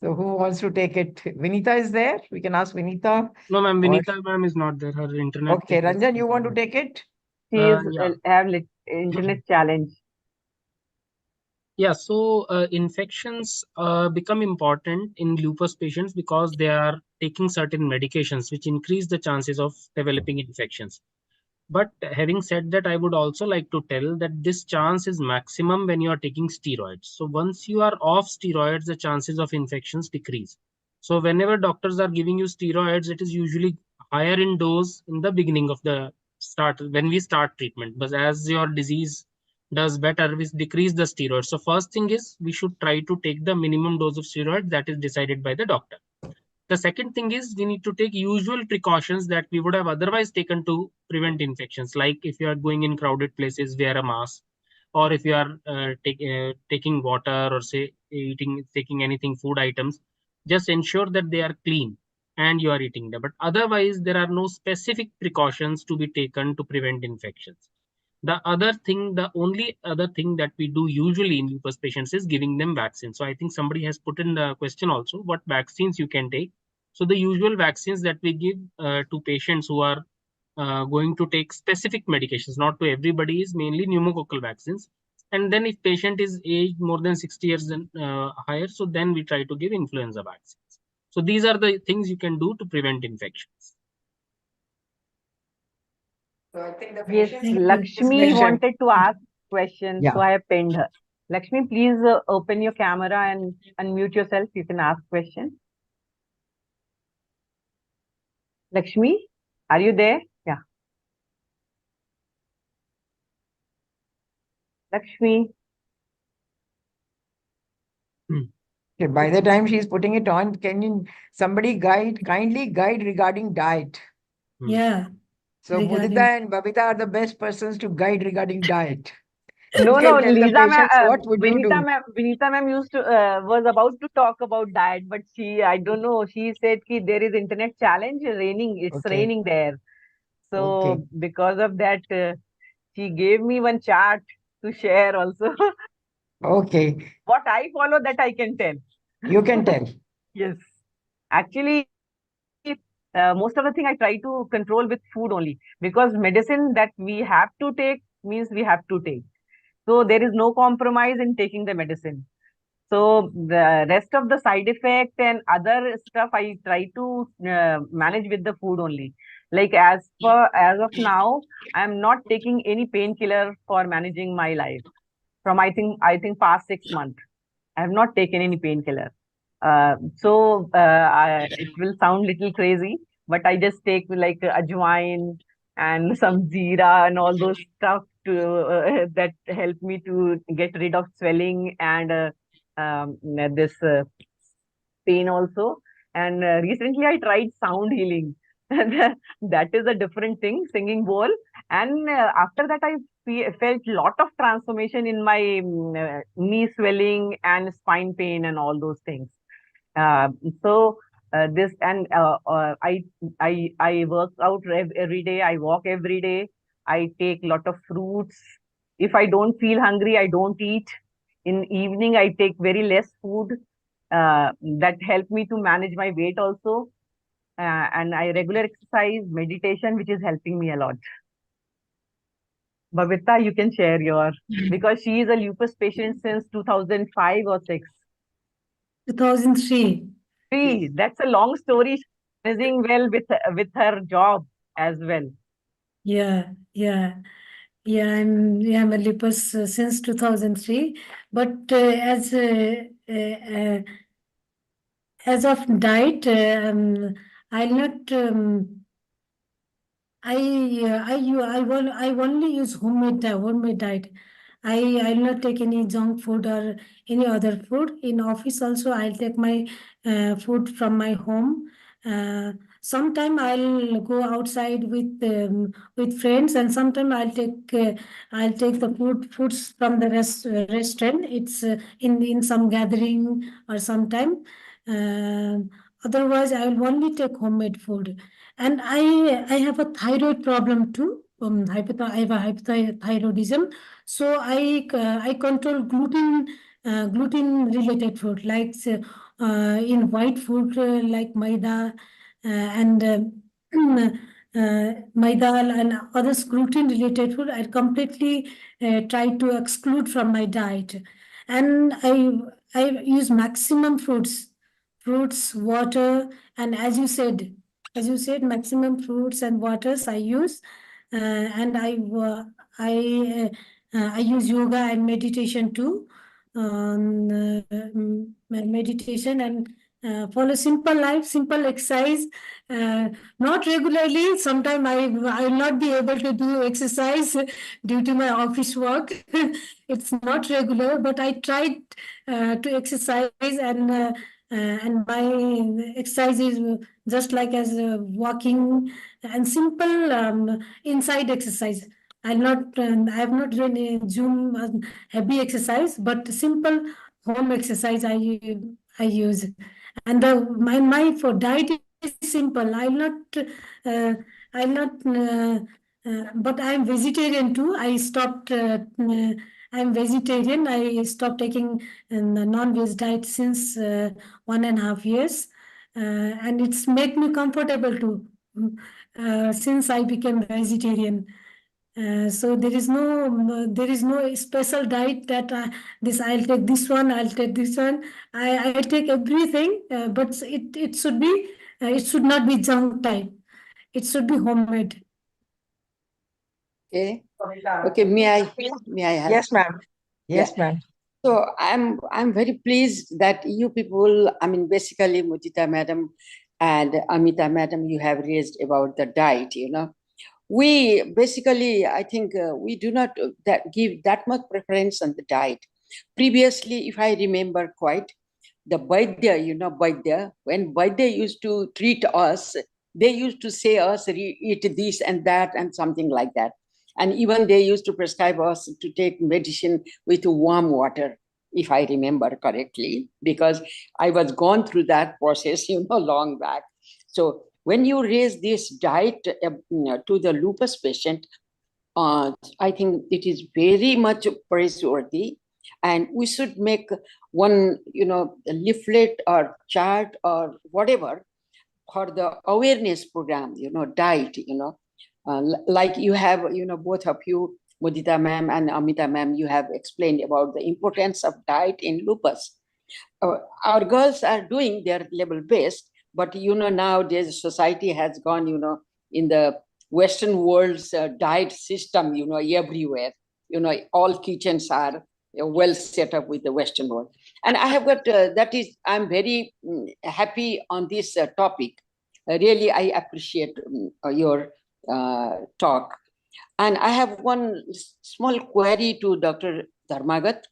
So who wants to take it? Vinita is there? We can ask Vinita. No, ma'am. Or- Vinita ma'am is not there. Her internet. Okay, is- Ranjan, you want to take it? She is yeah. have internet challenge. Yeah, so infections become important in lupus patients because they are taking certain medications which increase the chances of developing infections. But having said that, I would also like to tell that this chance is maximum when you are taking steroids. So once you are off steroids, the chances of infections decrease. So whenever doctors are giving you steroids, it is usually higher in dose in the beginning of the start when we start treatment. But as your disease does better, we decrease the steroids. So first thing is we should try to take the minimum dose of steroid that is decided by the doctor. The second thing is we need to take usual precautions that we would have otherwise taken to prevent infections. Like if you are going in crowded places, wear a mask, or if you are taking water or say taking anything, food items, just ensure that they are clean and you are eating them. But otherwise, there are no specific precautions to be taken to prevent infections. The only other thing that we do usually in lupus patients is giving them vaccines. So I think somebody has put in the question also what vaccines you can take. So the usual vaccines that we give to patients who are going to take specific medications, not to everybody, is mainly pneumococcal vaccines. And then if patient is aged more than 60 years and higher, so then we try to give influenza vaccines. So these are the things you can do to prevent infections. So I think the Yes, patient Lakshmi wanted to ask questions, Yeah. so I have pinned her. Lakshmi, please open your camera and unmute yourself. You can ask questions. Lakshmi, are you there? Yeah. Lakshmi. Okay, by the time she's putting it on, can somebody kindly guide regarding diet? Yeah. So Regarding- Mudita and Babita are the best persons to guide regarding diet. No, You can no, tell the Lisa ma'am, patients what would you do? Vinita ma'am used to was about to talk about diet, but I don't know. She said ki there is internet challenge, raining. It's Okay. raining there, so Okay. because of that, she gave me one chart to share also. Okay, What I follow, that I can tell. you can tell. Yes, actually, most of the thing I try to control with food only, because medicine that we have to take means we have to take. So there is no compromise in taking the medicine. So the rest of the side effect and other stuff I try to manage with the food only. Like as of now, I am not taking any painkiller for managing my life. From I think past 6 months, I have not taken any painkiller. It will sound little crazy, but I just take like ajwain and some jeera and all those stuff to that help me to get rid of swelling and this pain also. And recently I tried sound healing. That is a different thing, singing bowl. And after that, I felt lot of transformation in my knee swelling and spine pain and all those things. Uh, so this and I work out every day. I walk every day. I take lot of fruits. If I don't feel hungry, I don't eat. In evening, I take very less food. That help me to manage my weight also. And I regular exercise, meditation, which is helping me a lot. Babita, you can share your, because she is a lupus patient since 2005 or 6. 2003. That's a long story. She's managing well with her job as well. Yeah. I'm a lupus since 2003, but as of diet, I'll not. I only use homemade diet. I'll not take any junk food or any other food. In office also, I'll take my food from my home. Sometime I'll go outside with friends, and sometime I'll take the foods from the restaurant. It's in some gathering or sometime. Otherwise, I will only take homemade food. And I have a thyroid problem too. I have a hypothyroidism, so I control gluten related food like in white food like maida and maida and other gluten related food. I completely try to exclude from my diet, and I use maximum fruits, water, and as you said, maximum fruits and waters I use, and I use yoga and meditation too. Meditation and follow simple life, simple exercise. Not regularly. Sometimes I will not be able to do exercise due to my office work. It's not regular, but I tried to exercise and my exercise is just like as walking and simple inside exercise. I have not done a gym heavy exercise, but simple home exercise I use. And my for diet is simple. Uh, I'll not. But I'm vegetarian too. I'm vegetarian. I stopped taking non-veg diet since 1.5 years, and it's made me comfortable too. Since I became vegetarian. So there is no special diet that this I'll take this one, I'll take this one. I take everything, but it should not be junk type. It should be homemade. Okay. Okay. May I help? Yes, ma'am. Yes, ma'am. So I'm very pleased that you people, I mean, basically Mudita madam and Amita madam, you have raised about the diet, We basically, I think we do not give that much preference on the diet. Previously, if I remember quite, the Vaidya, when Vaidya used to treat us, they used to say us, eat this and that and something like that. And even they used to prescribe us to take medicine with warm water, if I remember correctly, because I was gone through that process, long back. So when you raise this diet to the lupus patient, I think it is very much praiseworthy, and we should make one, leaflet or chart or whatever for the awareness program, diet, like you have, both of you, Mudita ma'am and Amita ma'am, you have explained about the importance of diet in lupus. Our girls are doing their level best, but nowadays society has gone, in the Western world's diet system, everywhere. All kitchens are well set up with the Western world. And I have got, I'm very happy on this topic. Really, I appreciate your talk. And I have one small query to Dr. Dharmagat.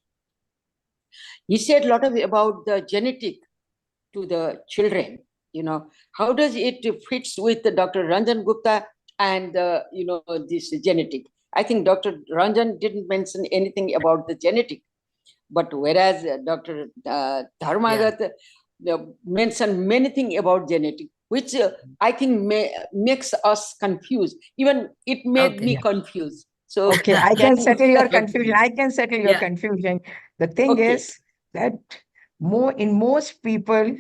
He said a lot about the genetic to the children. How does it fits with Dr. Ranjan Gupta and this genetic? I think Dr. Ranjan didn't mention anything about the genetic, but whereas Dr. Dharmagat mentioned many things about genetic, which I think makes us confused. Even it made me confused. So okay, I can settle your confusion. I can settle your confusion. The thing is that in most people,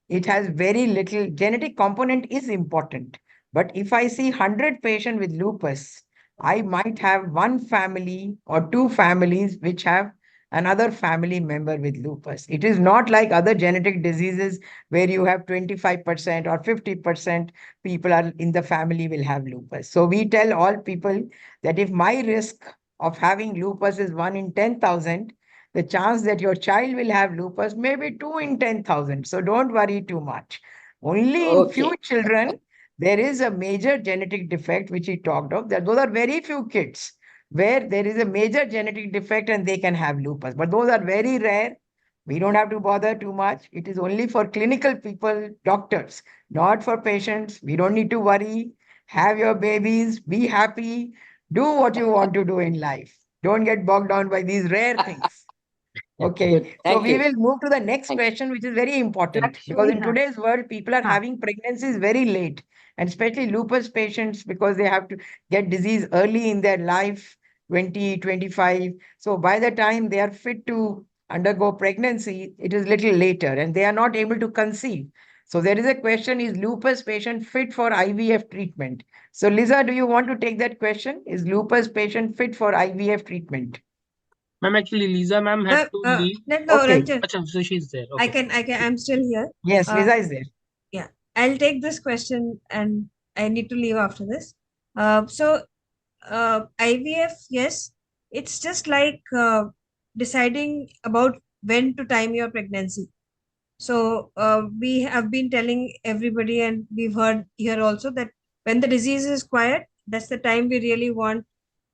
it has very little genetic component is important. But if I see 100 patients with lupus, I might have one family or two families which have another family member with lupus. It is not like other genetic diseases where you have 25% or 50% people are in the family will have lupus. So we tell all people that if my risk of having lupus is 1 in 10,000, the chance that your child will have lupus may be 2 in 10,000. So don't worry too much. Only in few children, there is a major genetic defect which he talked of. That those are very few kids. where there is a major genetic defect and they can have lupus. But those are very rare. We don't have to bother too much. It is only for clinical people, doctors, not for patients. We don't need to worry. Have your babies, be happy, do what you want to do in life. Don't get bogged down by these rare things. Okay, Good. so Thank we you. will move to the next Thank you. question, which is very important because in Lakshmi, today's world, people are having pregnancies very late, and especially lupus patients because they have to get disease early in their life, 20, 25. So by the time they are fit to undergo pregnancy, it is little later and they are not able to conceive. So there is a question, is lupus patient fit for IVF treatment? So Lisa, do you want to take that question? Is lupus patient fit for IVF treatment? Ma'am, actually, Lisa ma'am had to leave. No, Okay. Ranjan, Achha, so she's there. I Okay. can, I'm still here. Yes, Uh, Lisa is there. Yeah, I'll take this question and I need to leave after this. IVF, yes, it's just like deciding about when to time your pregnancy. So we have been telling everybody, and we've heard here also that when the disease is quiet, that's the time we really want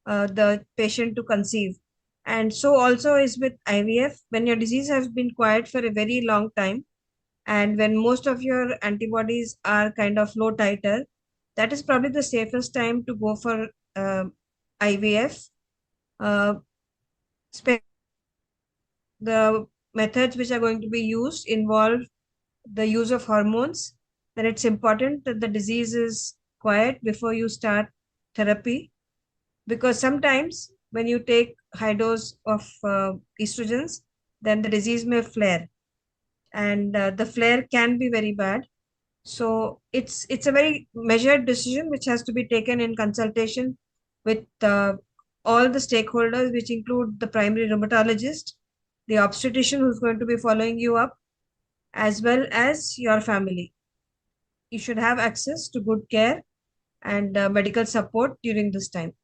the patient to conceive. And so also is with IVF, when your disease has been quiet for a very long time, and when most of your antibodies are kind of low titer, that is probably the safest time to go for IVF. Uh, the methods which are going to be used involve the use of hormones. Then it's important that the disease is quiet before you start therapy, because sometimes when you take high dose of estrogens, then the disease may flare, and the flare can be very bad. So it's a very measured decision which has to be taken in consultation with all the stakeholders, which include the primary rheumatologist, the obstetrician who's going to be following you up, as well as your family. You should have access to good care and medical support during this time.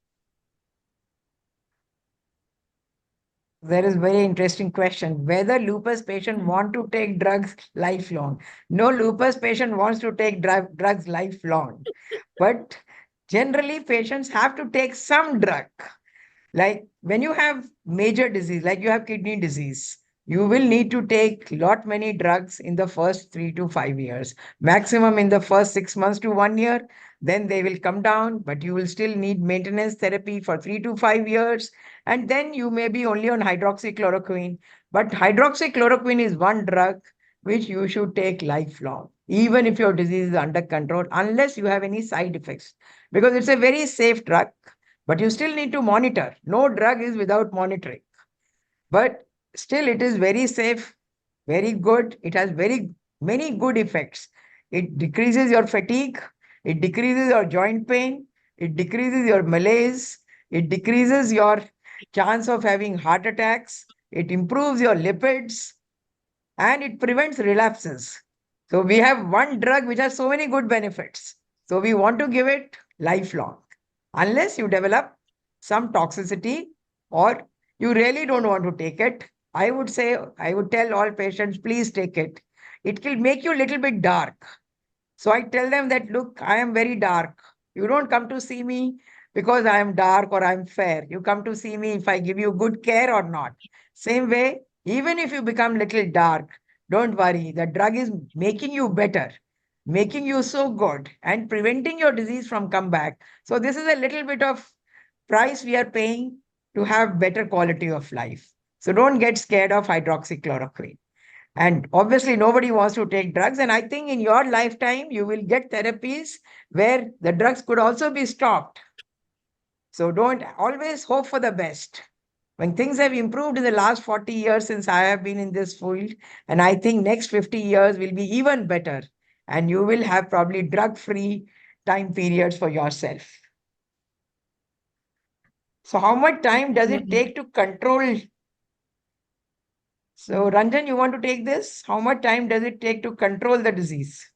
There is very interesting question. Whether lupus patient want to take drugs lifelong? No lupus patient wants to take drugs lifelong. But generally, patients have to take some drug. Like when you have major disease, like you have kidney disease, you will need to take lot many drugs in the first 3 to 5 years, maximum in the first 6 months to 1 year. Then they will come down, but you will still need maintenance therapy for 3 to 5 years. And then you may be only on hydroxychloroquine. But hydroxychloroquine is one drug which you should take lifelong, even if your disease is under control, unless you have any side effects, because it's a very safe drug. But you still need to monitor. No drug is without monitoring. But still, it is very safe, very good. It has very many good effects. It decreases your fatigue. It decreases your joint pain. It decreases your malaise. It decreases your chance of having heart attacks. It improves your lipids and it prevents relapses. So we have one drug which has so many good benefits. So we want to give it lifelong, unless you develop some toxicity or you really don't want to take it. I would say, I would tell all patients, please take it. It will make you a little bit dark. So I tell them that, look, I am very dark. You don't come to see me because I am dark or I'm fair. You come to see me if I give you good care or not. Same way, even if you become little dark, don't worry. The drug is making you better, making you so good and preventing your disease from come back. So this is a little bit of price we are paying to have better quality of life. So don't get scared of hydroxychloroquine. And obviously, nobody wants to take drugs. And I think in your lifetime, you will get therapies where the drugs could also be stopped. So don't always hope for the best. When things have improved in the last 40 years since I have been in this field, and I think next 50 years will be even better. And you will have probably drug-free time periods for yourself. So how much time does it take to control? So Ranjan, you want to take this? How much time does it take to control the disease?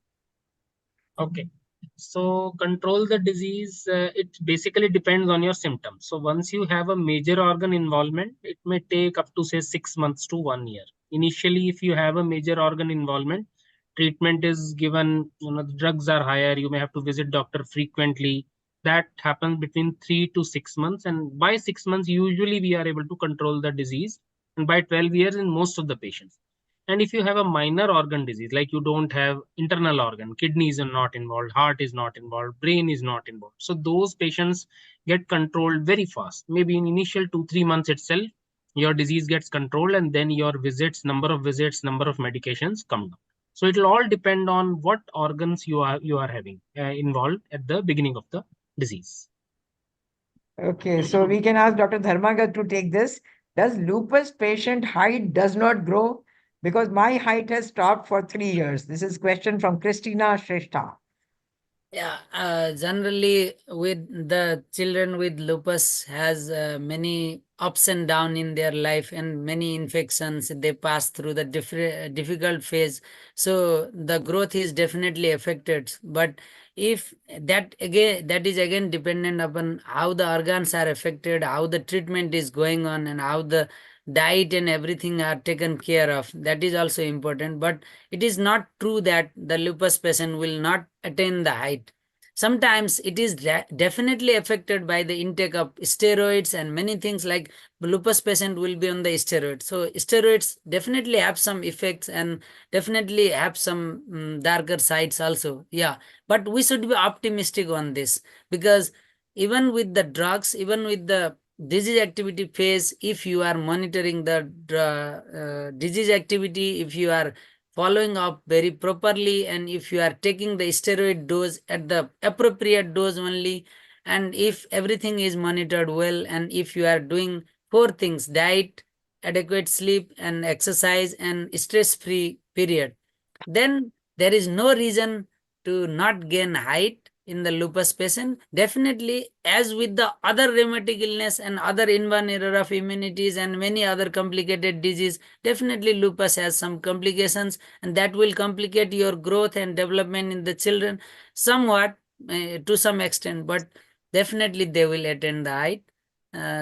Okay. So control the disease, it basically depends on your symptoms. So once you have a major organ involvement, it may take up to say 6 months to 1 year. Initially, if you have a major organ involvement, treatment is given, the drugs are higher. You may have to visit doctor frequently. That happens between 3 to 6 months, and by 6 months usually we are able to control the disease, and by 12 years in most of the patients. And if you have a minor organ disease, like you don't have internal organ, kidneys are not involved, heart is not involved, brain is not involved, so those patients get controlled very fast. Maybe in initial 2-3 months itself your disease gets controlled, and then your visits, number of visits, number of medications come down. So it will all depend on what organs you are having involved at the beginning of the disease. Okay, so we can ask Dr. Dharmaga to take this. Does lupus patient height does not grow? Because my height has stopped for 3 years. This is question from Christina Shrestha. Yeah, generally with the children with lupus has many ups and downs in their life and many infections. They pass through the difficult phase. So the growth is definitely affected. But if that is again dependent upon how the organs are affected, how the treatment is going on, and how the diet and everything are taken care of. That is also important. But it is not true that the lupus patient will not attain the height. Sometimes it is definitely affected by the intake of steroids and many things, like lupus patient will be on the steroids. So steroids definitely have some effects and definitely have some darker sides also. Yeah, but we should be optimistic on this, because even with the drugs, even with the disease activity phase, if you are monitoring the disease activity, if you are following up very properly, and if you are taking the steroid dose at the appropriate dose only, and if everything is monitored well, and if you are doing 4 things: diet, adequate sleep, and exercise, and stress-free period, then there is no reason to not gain height in the lupus patient. Definitely, as with the other rheumatic illness and other inborn of immunities and many other complicated disease, definitely lupus has some complications, and that will complicate your growth and development in the children somewhat, to some extent, but definitely they will attain the height.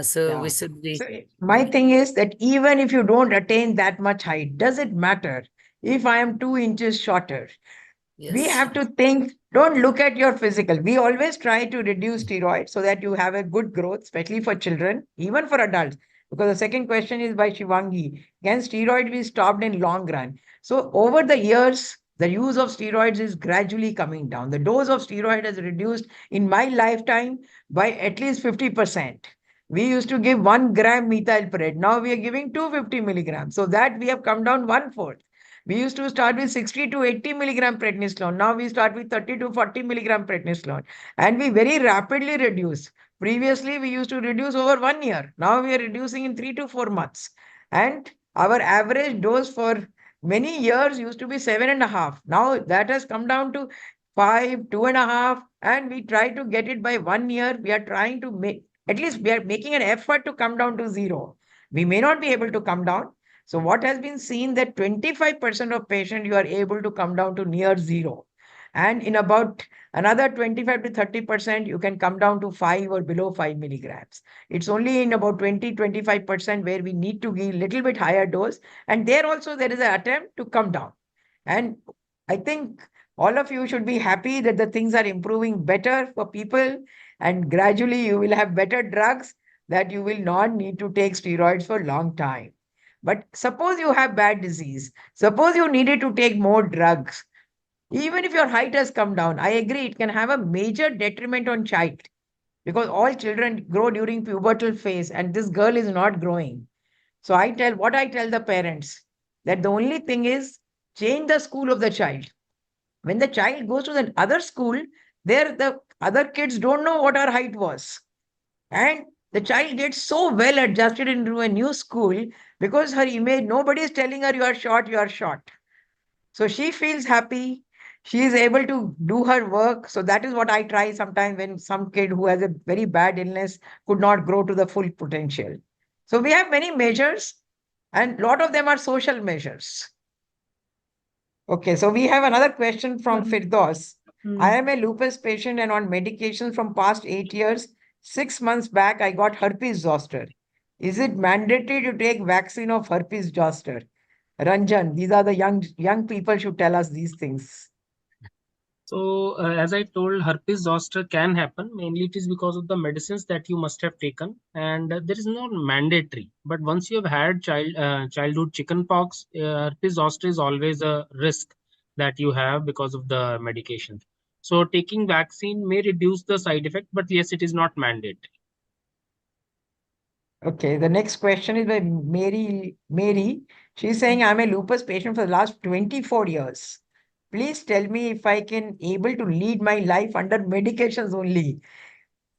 So we should be. So my thing is that even if you don't attain that much height, does it matter if I am 2 inches shorter? We Yes. have to think, don't look at your physical. We always try to reduce steroids so that you have a good growth, especially for children, even for adults. Because the second question is by Shivangi. Can steroid be stopped in long run? So over the years, the use of steroids is gradually coming down. The dose of steroid has reduced in my lifetime by at least 50%. We used to give 1 gram methylpred. Now we are giving 250 milligrams. So that we have come down 1/4. We used to start with 60 to 80 milligram prednisolone. Now we start with 30 to 40 milligram prednisolone. And we very rapidly reduce. Previously, we used to reduce over 1 year. Now we are reducing in 3 to 4 months. And our average dose for many years used to be 7.5. Now that has come down to 5, 2.5. And we try to get it by 1 year. We are trying to make, at least we are making an effort to come down to 0. We may not be able to come down. So what has been seen that 25% of patients you are able to come down to near 0. And in about another 25 to 30%, you can come down to 5 or below 5 milligrams. It's only in about 20-25% where we need to give a little bit higher dose. And there also there is an attempt to come down. And I think all of you should be happy that the things are improving better for people. And gradually you will have better drugs that you will not need to take steroids for a long time. But suppose you have bad disease, suppose you needed to take more drugs, even if your height has come down, I agree it can have a major detriment on child, because all children grow during pubertal phase and this girl is not growing. So I tell the parents, that the only thing is change the school of the child. When the child goes to the other school, there the other kids don't know what her height was. And the child gets so well adjusted into a new school because her image, nobody is telling her you are short, you are short. So she feels happy. She is able to do her work. So that is what I try sometimes when some kid who has a very bad illness could not grow to the full potential. So we have many measures, and a lot of them are social measures. Okay, so we have another question from Firdos. I am a lupus patient and on medication from past 8 years. 6 months back, I got herpes zoster. Is it mandatory to take vaccine of herpes zoster? Ranjan, these are the young people should tell us these things. So, as I told, herpes zoster can happen. Mainly, it is because of the medicines that you must have taken, and there is no mandatory. But once you have had childhood chickenpox, herpes zoster is always a risk that you have because of the medication. So, taking vaccine may reduce the side effect, but yes, it is not mandatory. Okay, the next question is by Mary. Mary, she's saying, I'm a lupus patient for the last 24 years. Please tell me if I can able to lead my life under medications only.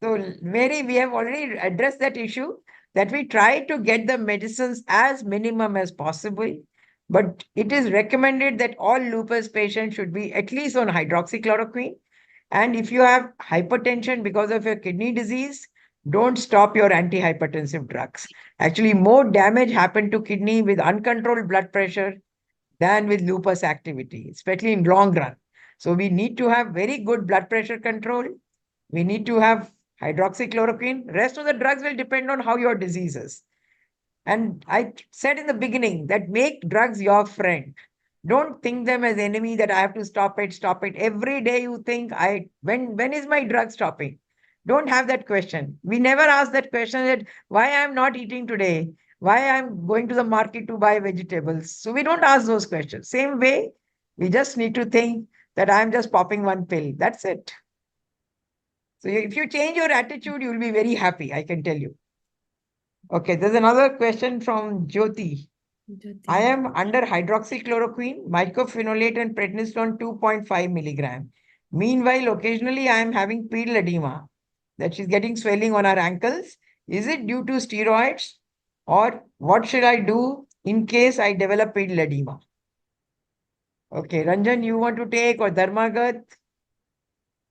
So, Mary, we have already addressed that issue that we try to get the medicines as minimum as possible. But it is recommended that all lupus patients should be at least on hydroxychloroquine. And if you have hypertension because of your kidney disease, don't stop your antihypertensive drugs. Actually, more damage happened to kidney with uncontrolled blood pressure than with lupus activity, especially in long run. So we need to have very good blood pressure control. We need to have hydroxychloroquine. Rest of the drugs will depend on how your disease is. And I said in the beginning that make drugs your friend. Don't think them as enemy that I have to stop it, stop it. Every day you think when is my drug stopping? Don't have that question. We never ask that question that why I'm not eating today, why I'm going to the market to buy vegetables. So we don't ask those questions. Same way, we just need to think that I'm just popping one pill. That's it. So if you change your attitude, you'll be very happy, I can tell you. Okay, there's another question from Jyoti. I am under hydroxychloroquine, mycophenolate, and prednisolone 2.5 milligram. Meanwhile, occasionally I am having pedal edema, that she's getting swelling on her ankles. Is it due to steroids, or what should I do in case I develop pedal edema? Okay, Ranjan, you want to take, or Dharmagat?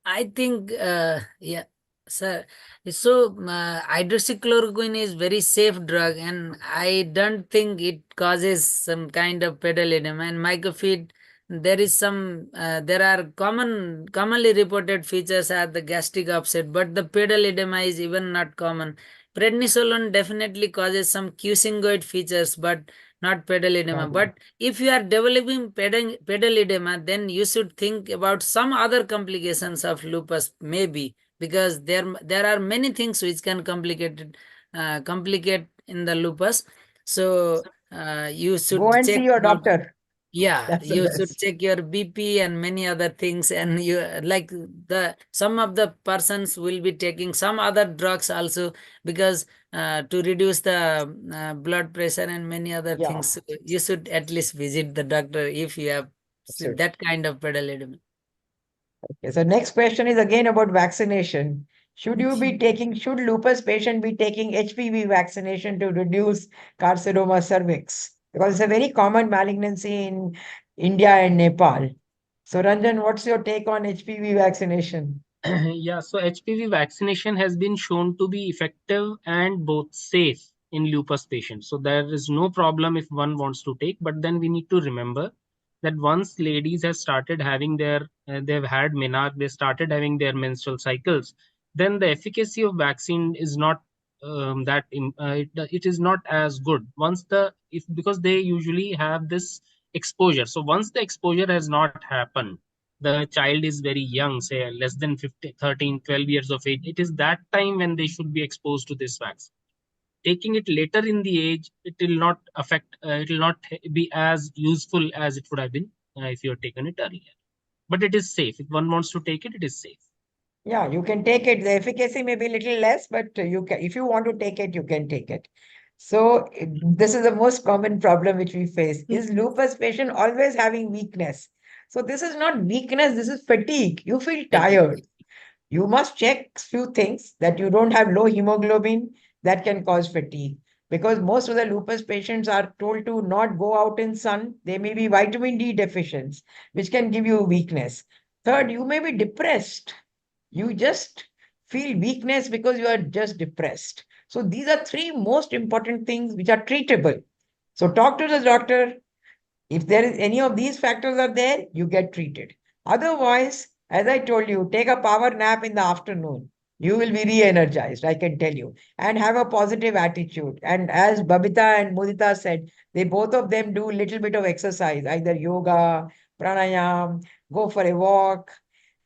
I think, yeah, sir. So, hydroxychloroquine is very safe drug, and I don't think it causes some kind of pedal edema. And microfeed, there is some, there are commonly reported features are the gastric upset, but the pedal edema is even not common. Prednisolone definitely causes some Cushing-Goid features, but not pedal edema. But if you are developing pedal edema, then you should think about some other complications of lupus, maybe, because there are many things which can complicate in the lupus. So you should Go and check see your about. doctor. Yeah, That's the you should best. check your BP and many other things, and you like some of the persons will be taking some other drugs also, because to reduce the blood pressure and many other Yeah. things. You should at least visit the doctor if you have Absolutely. that kind of pedal edema. Okay, so next question is again about vaccination. Should lupus patient be taking HPV vaccination to reduce carcinoma cervix? Because it's a very common malignancy in India and Nepal. So Ranjan, what's your take on HPV vaccination? Yeah, so HPV vaccination has been shown to be effective and both safe in lupus patients. So there is no problem if one wants to take, but then we need to remember that once ladies have started having they've had menarche, they started having their menstrual cycles, then the efficacy of vaccine is not it is not as good. Because they usually have this exposure. So once the exposure has not happened, the child is very young, say less than 15, 13, 12 years of age, it is that time when they should be exposed to this vaccine. Taking it later in the age, it will not it will not be as useful as it would have been if you had taken it earlier. But it is safe. If one wants to take it, it is safe. Yeah, you can take it. The efficacy may be a little less, but you can, if you want to take it, you can take it. So this is the most common problem which we face. Is lupus patient always having weakness? So this is not weakness, this is fatigue. You feel tired. You must check few things that you don't have low hemoglobin that can cause fatigue. Because most of the lupus patients are told to not go out in sun. They may be vitamin D deficient, which can give you weakness. Third, you may be depressed. You just feel weakness because you are just depressed. So these are three most important things which are treatable. So talk to the doctor. If there is any of these factors are there, you get treated. Otherwise, as I told you, take a power nap in the afternoon. You will be re-energized, I can tell you, and have a positive attitude. And as Babita and Mudita said, they both of them do a little bit of exercise, either yoga, pranayam, go for a walk,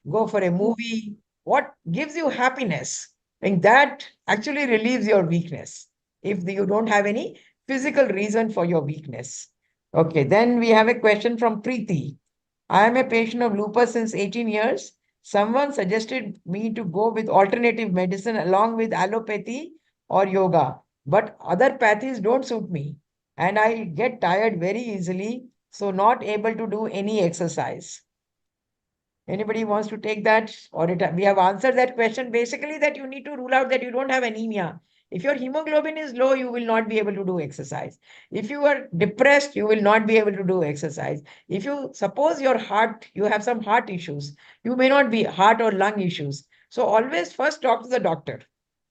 go for a movie. What gives you happiness? And that actually relieves your weakness if you don't have any physical reason for your weakness. Okay, then we have a question from Preeti. I am a patient of lupus since 18 years. Someone suggested me to go with alternative medicine along with allopathy or yoga, but other pathies don't suit me and I get tired very easily, so not able to do any exercise. Anybody wants to take that? Or we have answered that question. Basically, that you need to rule out that you don't have anemia. If your hemoglobin is low, you will not be able to do exercise. If you are depressed, you will not be able to do exercise. If you suppose your heart, you have some heart issues, you may not be heart or lung issues. So always first talk to the doctor.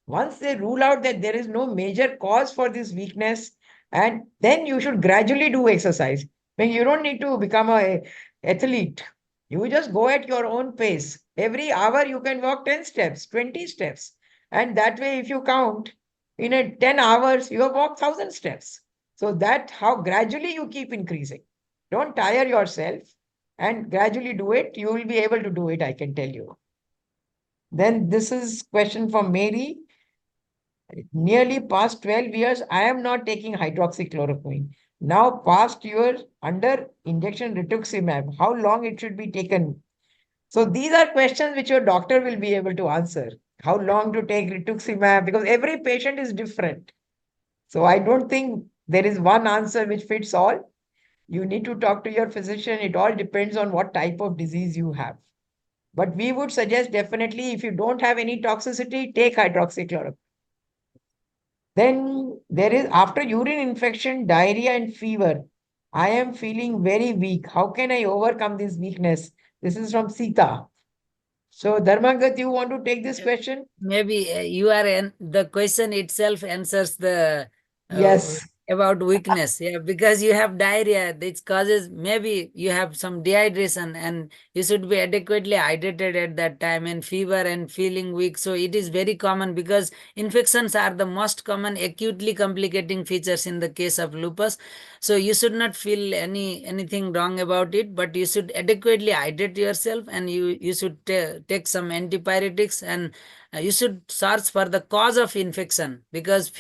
Once they rule out that there is no major cause for this weakness, and then you should gradually do exercise. When you don't need to become a athlete, you just go at your own pace. Every hour you can walk 10 steps, 20 steps. And that way, if you count, in 10 hours, you have walked 1,000 steps. So that how gradually you keep increasing. Don't tire yourself and gradually do it. You will be able to do it, I can tell you. Then this is question from Mary. Nearly past 12 years, I am not taking hydroxychloroquine. Now, past year, under injection rituximab, how long it should be taken? So these are questions which your doctor will be able to answer. How long to take rituximab? Because every patient is different. So I don't think there is one answer which fits all. You need to talk to your physician. It all depends on what type of disease you have. But we would suggest definitely if you don't have any toxicity, take hydroxychloroquine. Then there is after urine infection, diarrhea, and fever. I am feeling very weak. How can I overcome this weakness? This is from Sita. So, Dharmangat, you want to take this question? Maybe you are the question itself answers the Yes. about weakness. Yeah, because you have diarrhea, this causes maybe you have some dehydration and you should be adequately hydrated at that time, and fever and feeling weak. So it is very common because infections are the most common acutely complicating features in the case of lupus. So you should not feel anything wrong about it, but you should adequately hydrate yourself, and you should take some antibiotics, and you should search for the cause of infection, because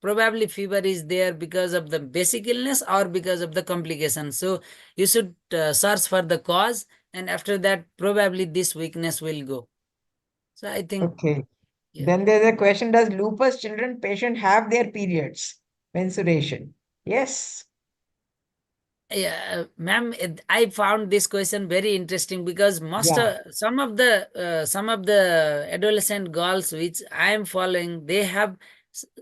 probably fever is there because of the basic illness or because of the complication. So you should search for the cause, and after that probably this weakness will go. So I think Okay. yeah. Then there's a question, does lupus children patient have their periods, menstruation? Yes. Yeah, ma'am, I found this question very interesting because Yeah. some of the adolescent girls which I am following, they have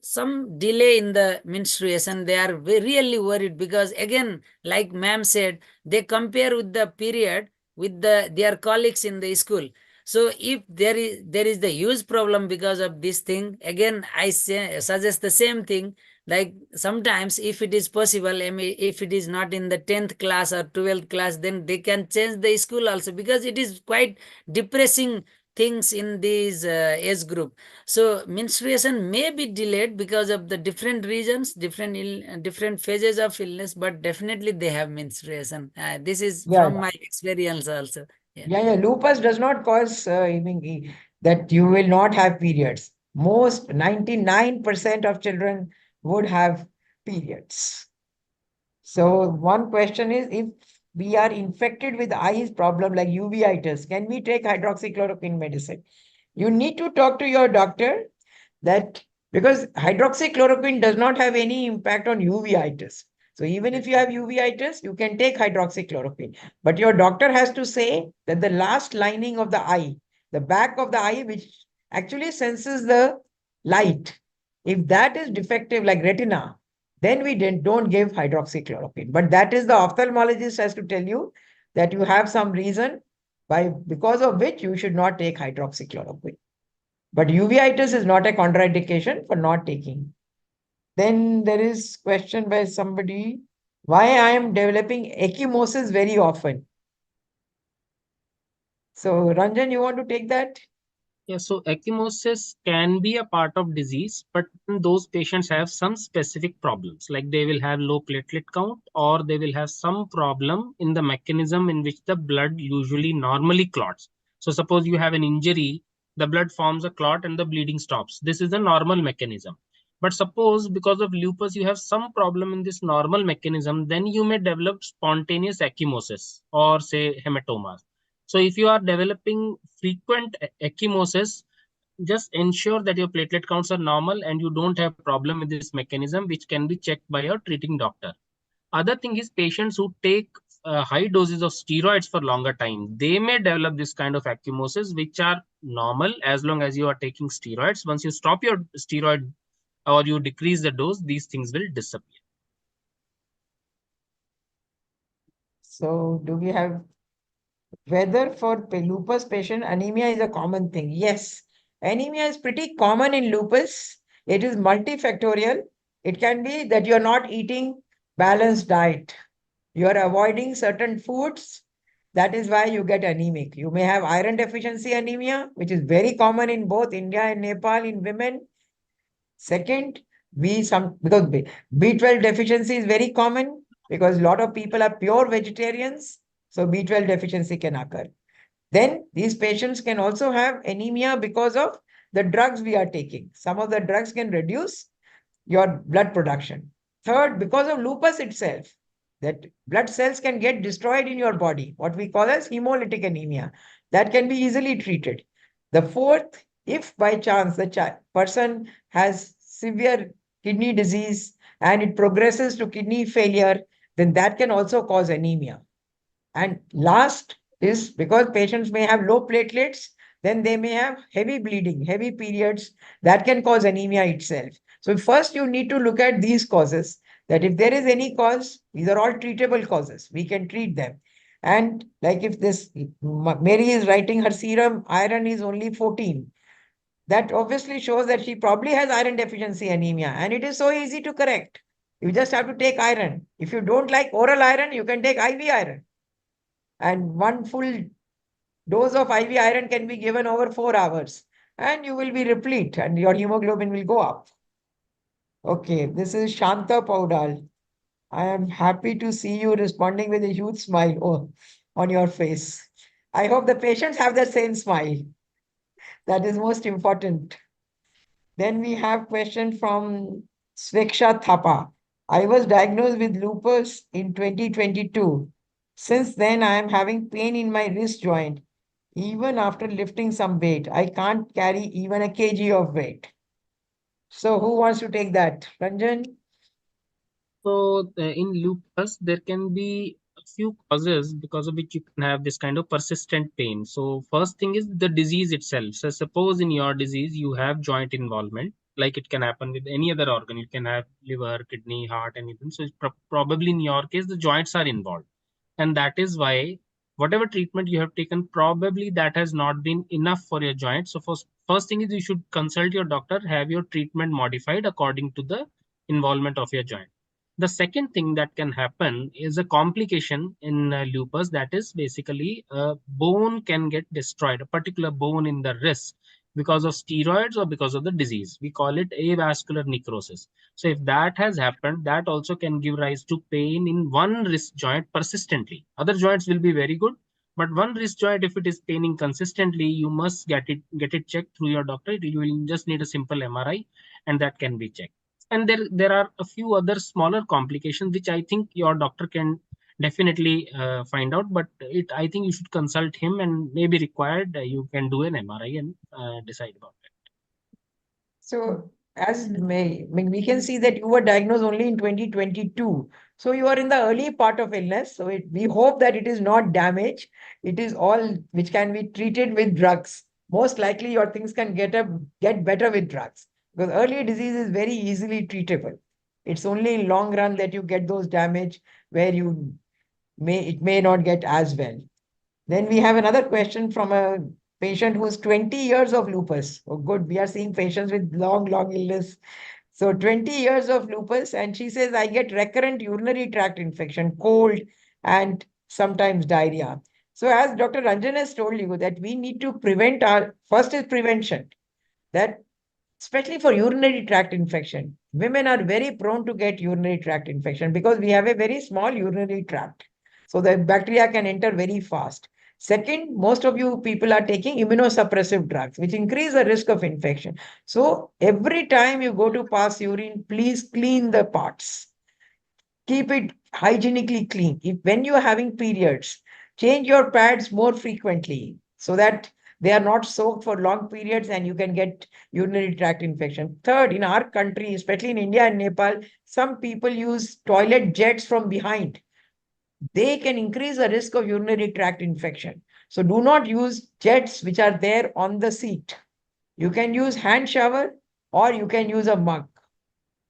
some delay in the menstruation. They are really worried because, again, like ma'am said, they compare with the period with their colleagues in the school. So if there is the huge problem because of this thing, again I suggest the same thing. Like sometimes if it is possible, I mean, if it is not in the 10th class or 12th class, then they can change the school also, because it is quite depressing things in this age group. So menstruation may be delayed because of the different reasons, different phases of illness, but definitely they have menstruation. This is Yeah. from my experience also. Yeah. Lupus does not cause that you will not have periods. Most 99% of children would have periods. So one question is, if we are infected with eyes problem like uveitis, can we take hydroxychloroquine medicine? You need to talk to your doctor that because hydroxychloroquine does not have any impact on uveitis. So even if you have uveitis, you can take hydroxychloroquine. But your doctor has to say that the last lining of the eye, the back of the eye, which actually senses the light, if that is defective like retina, then we don't give hydroxychloroquine. But that is the ophthalmologist has to tell you that you have some reason because of which you should not take hydroxychloroquine. But uveitis is not a contraindication for not taking. Then there is question by somebody, why I am developing ecchymosis very often. So Ranjan, you want to take that? Yeah, so ecchymosis can be a part of disease, but those patients have some specific problems, like they will have low platelet count, or they will have some problem in the mechanism in which the blood usually normally clots. So suppose you have an injury, the blood forms a clot and the bleeding stops. This is a normal mechanism. But suppose because of lupus, you have some problem in this normal mechanism, then you may develop spontaneous ecchymosis or say hematomas. So if you are developing frequent ecchymosis, just ensure that your platelet counts are normal and you don't have problem with this mechanism, which can be checked by your treating doctor. Other thing is patients who take high doses of steroids for longer time, they may develop this kind of ecchymosis, which are normal as long as you are taking steroids. Once you stop your steroid or you decrease the dose, these things will disappear. So do we have whether for lupus patient anemia is a common thing? Yes, anemia is pretty common in lupus. It is multifactorial. It can be that you're not eating balanced diet. You are avoiding certain foods. That is why you get anemic. You may have iron deficiency anemia, which is very common in both India and Nepal in women. Second, because B12 deficiency is very common because a lot of people are pure vegetarians, so B12 deficiency can occur. Then these patients can also have anemia because of the drugs we are taking. Some of the drugs can reduce your blood production. Third, because of lupus itself, that blood cells can get destroyed in your body, what we call as hemolytic anemia. That can be easily treated. The fourth, if by chance the person has severe kidney disease and it progresses to kidney failure, then that can also cause anemia. And last is because patients may have low platelets, then they may have heavy bleeding, heavy periods that can cause anemia itself. So first you need to look at these causes, that if there is any cause, these are all treatable causes. We can treat them. And like if this Mary is writing her serum iron is only 14, that obviously shows that she probably has iron deficiency anemia, and it is so easy to correct. You just have to take iron. If you don't like oral iron, you can take IV iron. And one full dose of IV iron can be given over 4 hours, and you will be replete and your hemoglobin will go up. Okay, this is Shanta Paudal. I am happy to see you responding with a huge smile on your face. I hope the patients have the same smile. That is most important. Then we have question from Sveksha Thapa. I was diagnosed with lupus in 2022. Since then, I am having pain in my wrist joint. Even after lifting some weight, I can't carry even a kg of weight. So who wants to take that? Ranjan? So in lupus, there can be a few causes because of which you can have this kind of persistent pain. So first thing is the disease itself. So suppose in your disease, you have joint involvement, like it can happen with any other organ. You can have liver, kidney, heart, anything. So it's probably in your case, the joints are involved. And that is why whatever treatment you have taken, probably that has not been enough for your joint. So first thing is you should consult your doctor, have your treatment modified according to the involvement of your joint. The second thing that can happen is a complication in lupus, that is basically a bone can get destroyed, a particular bone in the wrist because of steroids or because of the disease. We call it avascular necrosis. So if that has happened, that also can give rise to pain in one wrist joint persistently. Other joints will be very good, but one wrist joint, if it is paining consistently, you must get it checked through your doctor. You will just need a simple MRI and that can be checked. And there are a few other smaller complications which I think your doctor can definitely find out, but I think you should consult him, and maybe required you can do an MRI and decide about it. So as we can see that you were diagnosed only in 2022. So you are in the early part of illness. So we hope that it is not damage. It is all which can be treated with drugs. Most likely your things can get better with drugs because early disease is very easily treatable. It's only in long run that you get those damage where it may not get as well. Then we have another question from a patient who's 20 years of lupus. Oh, good. We are seeing patients with long illness. So 20 years of lupus, and she says, I get recurrent urinary tract infection, cold, and sometimes diarrhea. So as Dr. Ranjan has told you that we need to prevent first is prevention. That especially for urinary tract infection, women are very prone to get urinary tract infection because we have a very small urinary tract. So the bacteria can enter very fast. Second, most of you people are taking immunosuppressive drugs, which increase the risk of infection. So every time you go to pass urine, please clean the parts. Keep it hygienically clean. If when you are having periods, change your pads more frequently so that they are not soaked for long periods and you can get urinary tract infection. Third, in our country, especially in India and Nepal, some people use toilet jets from behind. They can increase the risk of urinary tract infection. So do not use jets which are there on the seat. You can use hand shower or you can use a mug.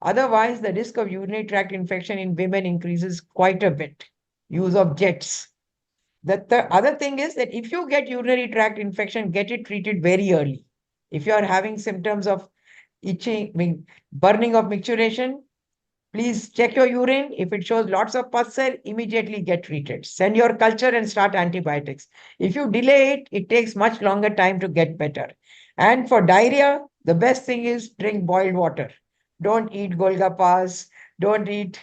Otherwise, the risk of urinary tract infection in women increases quite a bit. Use of jets. The other thing is that if you get urinary tract infection, get it treated very early. If you are having symptoms of itching, burning of micturition, please check your urine. If it shows lots of pus, immediately get treated. Send your culture and start antibiotics. If you delay it, it takes much longer time to get better. And for diarrhea, the best thing is drink boiled water. Don't eat golgappas. Don't eat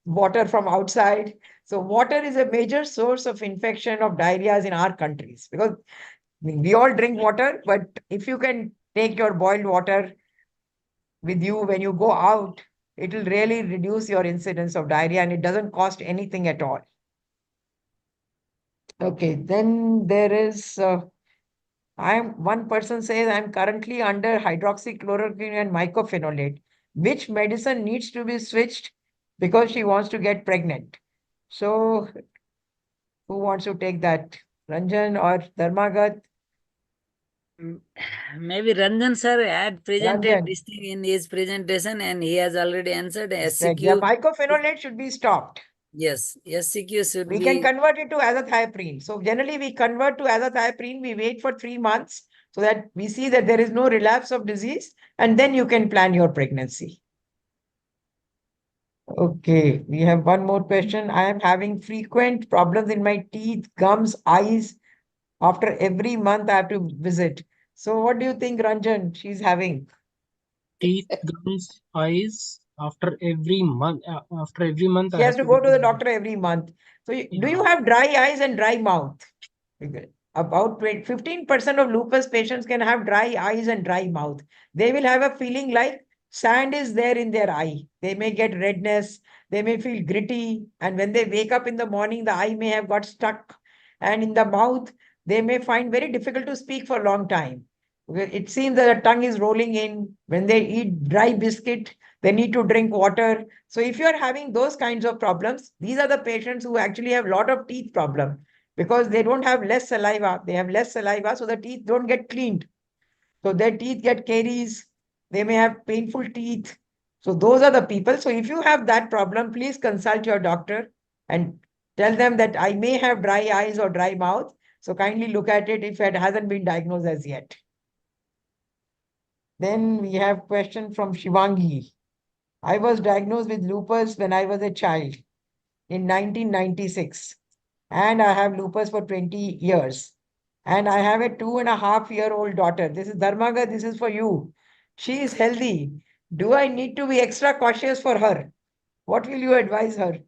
water from outside. So water is a major source of infection of diarrheas in our countries because we all drink water, but if you can take your boiled water with you when you go out, it will really reduce your incidence of diarrhea and it doesn't cost anything at all. Okay, then there is, one person says, I'm currently under hydroxychloroquine and mycophenolate. Which medicine needs to be switched because she wants to get pregnant? So, who wants to take that? Ranjan or Dharmagat? Maybe Ranjan sir had presented Ranjan. this thing in his presentation and he has already answered. Yeah, SCQ, mycophenolate should be stopped. yes, SCQ should We be. can convert it to azathioprine. So generally we convert to azathioprine, we wait for 3 months so that we see that there is no relapse of disease and then you can plan your pregnancy. Okay, we have one more question. I am having frequent problems in my teeth, gums, eyes. After every month I have to visit. So what do you think, Ranjan, she's having? Teeth, gums, eyes. After every month, She I has have to to go go to the the doctor every month. So do you Yeah. have dry eyes and dry mouth? Okay. About 15% of lupus patients can have dry eyes and dry mouth. They will have a feeling like sand is there in their eye. They may get redness, they may feel gritty, and when they wake up in the morning, the eye may have got stuck. And in the mouth, they may find very difficult to speak for a long time. It seems that the tongue is rolling in. When they eat dry biscuit, they need to drink water. So if you are having those kinds of problems, these are the patients who actually have a lot of teeth problem because they don't have less saliva. They have less saliva, so the teeth don't get cleaned. So their teeth get caries. They may have painful teeth. So those are the people. So if you have that problem, please consult your doctor and tell them that I may have dry eyes or dry mouth. So kindly look at it if it hasn't been diagnosed as yet. Then we have question from Shivangi. I was diagnosed with lupus when I was a child in 1996. And I have lupus for 20 years. And I have a 2.5-year-old daughter. This is Dharmaga, this is for you. She is healthy. Do I need to be extra cautious for her? What will you advise her?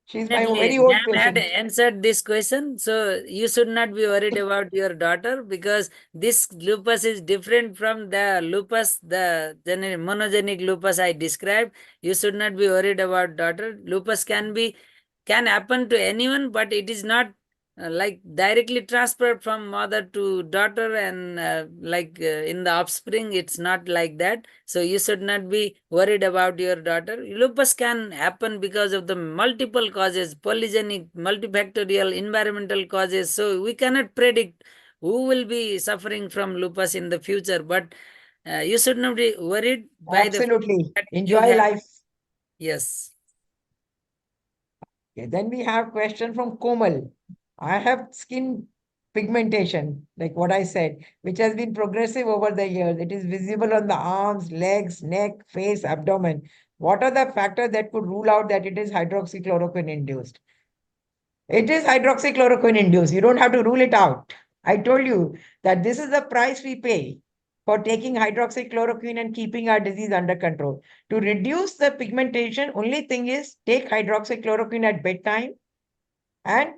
She's my very Definitely, old ma'am had patient. answered this question. So you should not be worried about your daughter because this lupus is different from the lupus, the monogenic lupus I described. You should not be worried about daughter. Lupus can happen to anyone, but it is not like directly transferred from mother to daughter and in the offspring, it's not like that. So you should not be worried about your daughter. Lupus can happen because of the multiple causes, polygenic, multifactorial, environmental causes. So we cannot predict who will be suffering from lupus in the future, but you should not be worried by the fact Absolutely. that you Enjoy have. life. Yes. Okay, then we have question from Komal. I have skin pigmentation, like what I said, which has been progressive over the years. It is visible on the arms, legs, neck, face, abdomen. What are the factors that could rule out that it is hydroxychloroquine induced? It is hydroxychloroquine induced. You don't have to rule it out. I told you that this is the price we pay for taking hydroxychloroquine and keeping our disease under control. To reduce the pigmentation, only thing is take hydroxychloroquine at bedtime and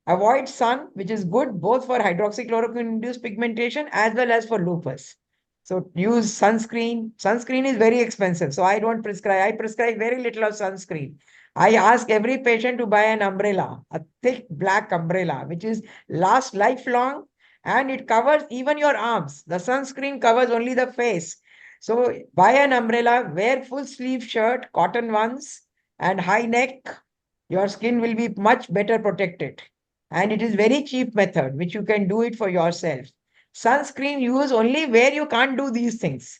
Avoid sun, which is good both for hydroxychloroquine-induced pigmentation as well as for lupus. So use sunscreen. Sunscreen is very expensive, so I don't prescribe. I prescribe very little of sunscreen. I ask every patient to buy an umbrella, a thick black umbrella, which is lasts lifelong, and it covers even your arms. The sunscreen covers only the face. So buy an umbrella, wear full sleeve shirt, cotton ones, and high neck. Your skin will be much better protected. And it is very cheap method, which you can do it for yourself. Sunscreen use only where you can't do these things,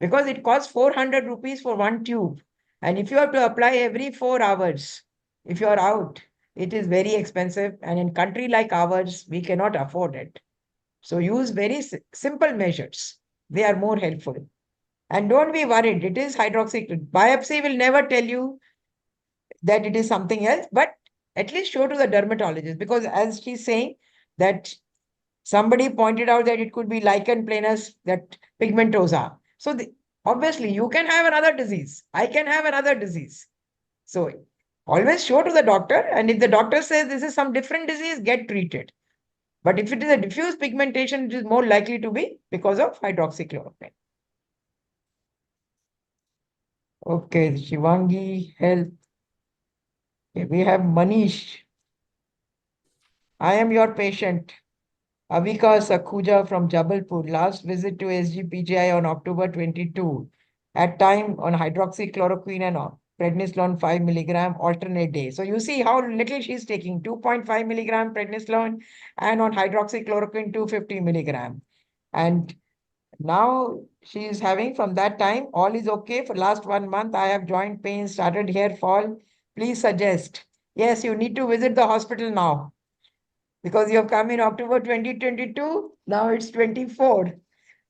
because it costs 400 rupees for one tube. And if you have to apply every 4 hours, if you are out, it is very expensive. And in country like ours, we cannot afford it. So use very simple measures. They are more helpful. And don't be worried. It is hydroxy. Biopsy will never tell you that it is something else, but at least show to the dermatologist, because as she's saying that somebody pointed out that it could be lichen planus, that pigmentosa. So obviously you can have another disease. I can have another disease. So always show to the doctor. And if the doctor says this is some different disease, get treated. But if it is a diffuse pigmentation, it is more likely to be because of hydroxychloroquine. Okay, Shivangi, health. Okay, we have Manish. I am your patient. Avika Sakhuja from Jabalpur. Last visit to SGPGI on October 22. At time on hydroxychloroquine and prednisolone 5 milligram alternate day. So you see how little she's taking, 2.5 milligram prednisolone and on hydroxychloroquine 250 milligram. And now she is having from that time, all is okay. For last 1 month, I have joint pain, started hair fall. Please suggest. Yes, you need to visit the hospital now, because you have come in October 2022. Now it's 24.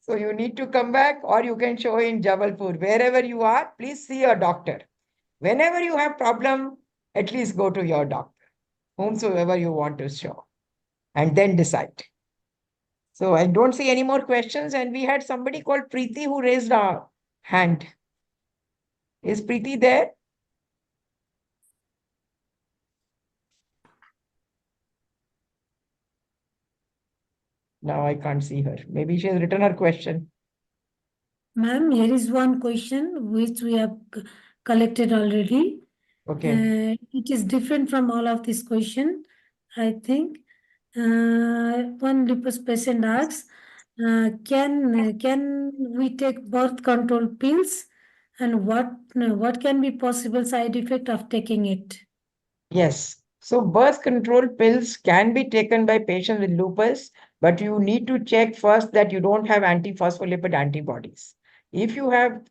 So you need to come back, or you can show in Jabalpur. Wherever you are, please see a doctor. Whenever you have problem, at least go to your doctor, whomsoever you want to show, and then decide. So I don't see any more questions. And we had somebody called Preeti who raised a hand. Is Preeti there? Now I can't see her. Maybe she has written her question. Ma'am, here is one question which we have collected already. Okay. It is different from all of this question, I think. One lupus patient asks, can we take birth control pills, and what can be possible side effect of taking it? Yes. So birth control pills can be taken by patients with lupus, but you need to check first that you don't have antiphospholipid antibodies. If you have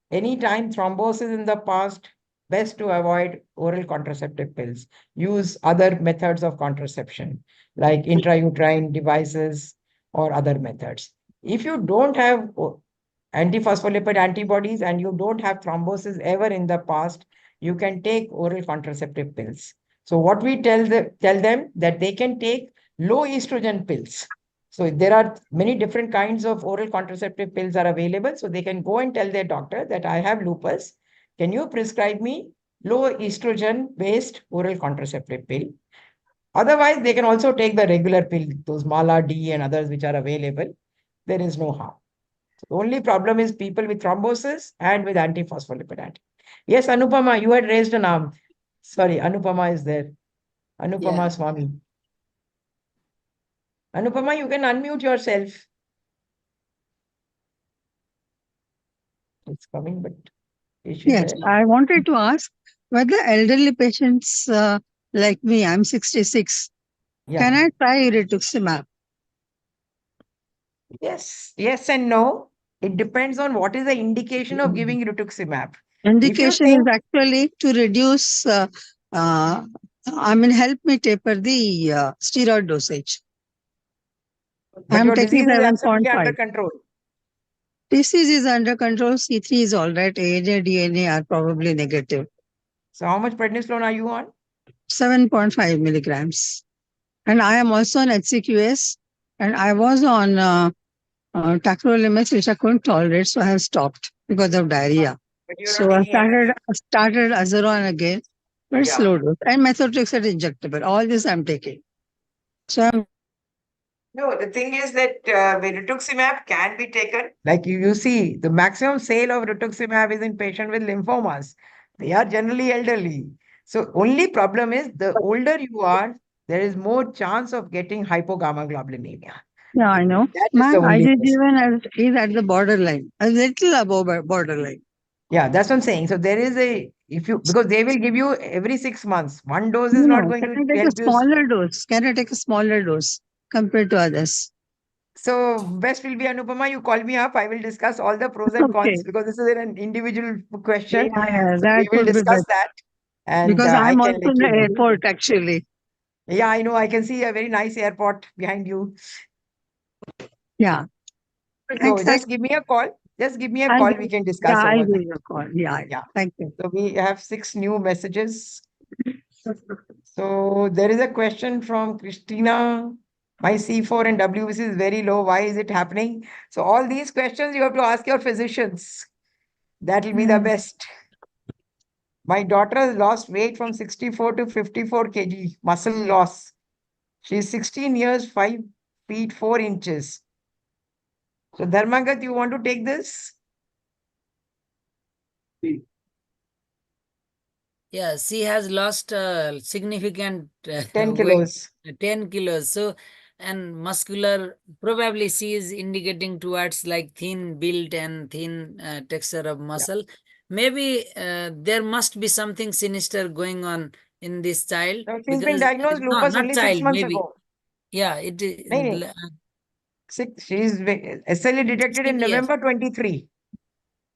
any time thrombosis in the past, best to avoid oral contraceptive pills. Use other methods of contraception, like intrauterine devices or other methods. If you don't have antiphospholipid antibodies and you don't have thrombosis ever in the past, you can take oral contraceptive pills. So what we tell them that they can take low estrogen pills. So there are many different kinds of oral contraceptive pills are available. So they can go and tell their doctor that I have lupus. Can you prescribe me low estrogen based oral contraceptive pill? Otherwise, they can also take the regular pill, those Mala D and others which are available. There is no harm. So the only problem is people with thrombosis and with antiphospholipid antibody. Yes, Anupama, you had raised an arm. Sorry, Anupama is there. Anupama Yeah. Swami. Anupama, you can unmute yourself. It's coming, but is she Yes, there? I wanted to ask whether elderly patients like me, I'm 66, can Yeah. I try rituximab? Yes, yes and no. It depends on what is the indication of giving rituximab. If you Indication is think, actually to reduce, help me taper the steroid dosage. but I'm your taking disease is absolutely under 7.5. control. Disease is under control. C3 is all right. ANA, DNA are probably negative. So how much prednisolone are you on? 7.5 milligrams. And I am also on HCQS. And I was on tacrolimus, which I couldn't tolerate, so I have stopped because of diarrhea. But you're So not I taking enough. started Azeron again, but Yeah. slow dose. And methotrexate injectable. All this I'm taking. So I'm No, the thing is that rituximab can be taken. Like you see, the maximum sale of rituximab is in patients with lymphomas. They are generally elderly. So only problem is the older you are, there is more chance of getting hypogammaglobulinemia. Yeah, I know. That is the My only IgG1 is at the borderline, a little above borderline. Yeah, that's what I'm saying. So there is because they will give you every 6 months. One dose is not going Can to I take a help you. smaller dose? Can I take a smaller dose compared to others? So best will be Anupama. You call me up. I will discuss all the pros and Okay. cons because this is an individual question. Yeah, So that we will would be discuss better. that, and Because I I'm can also let in the you know. airport actually. Yeah, I know. I can see a very nice airport behind you. Yeah. So just give me a call. Just give me a call. We can discuss I'll over give that. you a call. Yeah. Yeah. Thank you. So we have 6 new messages. So there is a question from Christina. My C4 and WBC is very low. Why is it happening? So all these questions you have to ask your physicians. That will be the best. My daughter has lost weight from 64 to 54 kg, muscle loss. She's 16 years, 5 feet, 4 inches. So Dharmagat, you want to take this? Yeah, she has lost significant 10 weight, kilos. 10 kilos. So, and muscular, probably she is indicating towards like thin build and thin texture of muscle. Maybe there must be something sinister going on in this child. No, she's been diagnosed No, lupus not only 6 child, months maybe. ago. Yeah, it is. No, no. She's SLE detected in 16 years. November 23.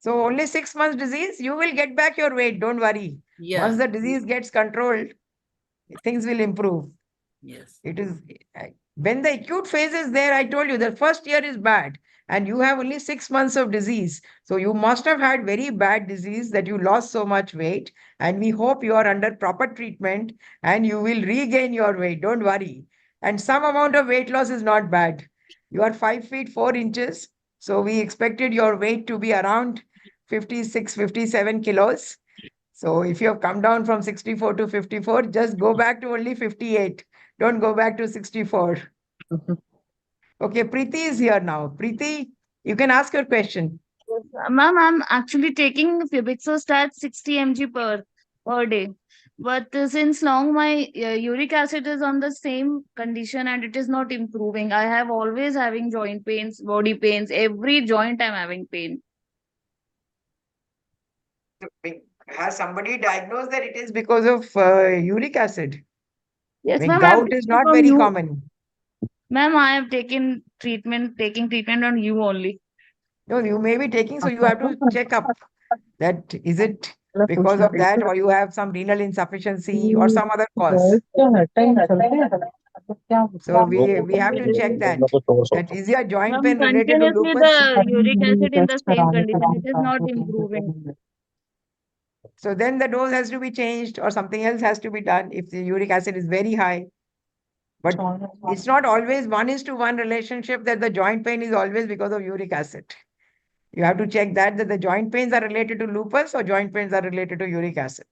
So only 6 months disease, you will get back your weight. Don't worry. Yeah. Once the disease gets controlled, things will improve. Yes. It is when the acute phase is there, I told you the first year is bad and you have only 6 months of disease. So you must have had very bad disease that you lost so much weight. And we hope you are under proper treatment and you will regain your weight. Don't worry. And some amount of weight loss is not bad. You are 5 feet 4 inches. So we expected your weight to be around 56, 57 kilos. So if you have come down from 64 to 54, just go back to only 58. Don't go back to 64. Okay, Preeti is here now. Preeti, you can ask your question. Ma'am, I'm actually taking Fibixostat 60 mg per day. But since long, my uric acid is on the same condition and it is not improving. I have always having joint pains, body pains. Every joint I'm having pain. Has somebody diagnosed that it is because of uric acid? Yes, I mean, ma'am. I've gout is taken not from very you. common. Ma'am, I have taking treatment on you only. No, you may be taking, so you have to check up that is it because of that or you have some renal insufficiency or some other cause. So we have to check that. That is your joint Ma'am, pain related to continuously lupus? the uric acid in the same condition. It is not improving. So then the dose has to be changed or something else has to be done if the uric acid is very high. But it's not always 1:1 relationship that the joint pain is always because of uric acid. You have to check that the joint pains are related to lupus or joint pains are related to uric acid.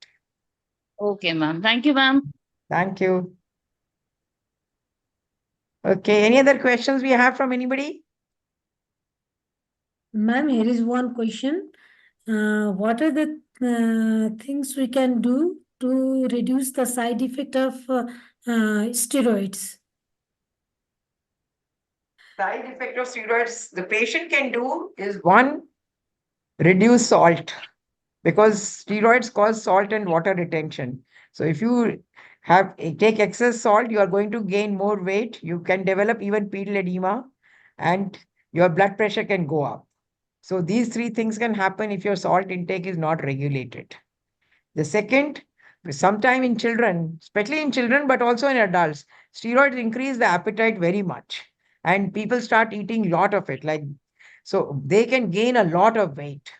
Okay, ma'am. Thank you, ma'am. Thank you. Okay, any other questions we have from anybody? Ma'am, here is one question. What are the things we can do to reduce the side effect of steroids? Side effect of steroids the patient can do is one, reduce salt because steroids cause salt and water retention. So if you take excess salt, you are going to gain more weight. You can develop even pedal edema and your blood pressure can go up. So these 3 things can happen if your salt intake is not regulated. The second, sometime in children, especially in children, but also in adults, steroids increase the appetite very much. And people start eating a lot of it. So they can gain a lot of weight.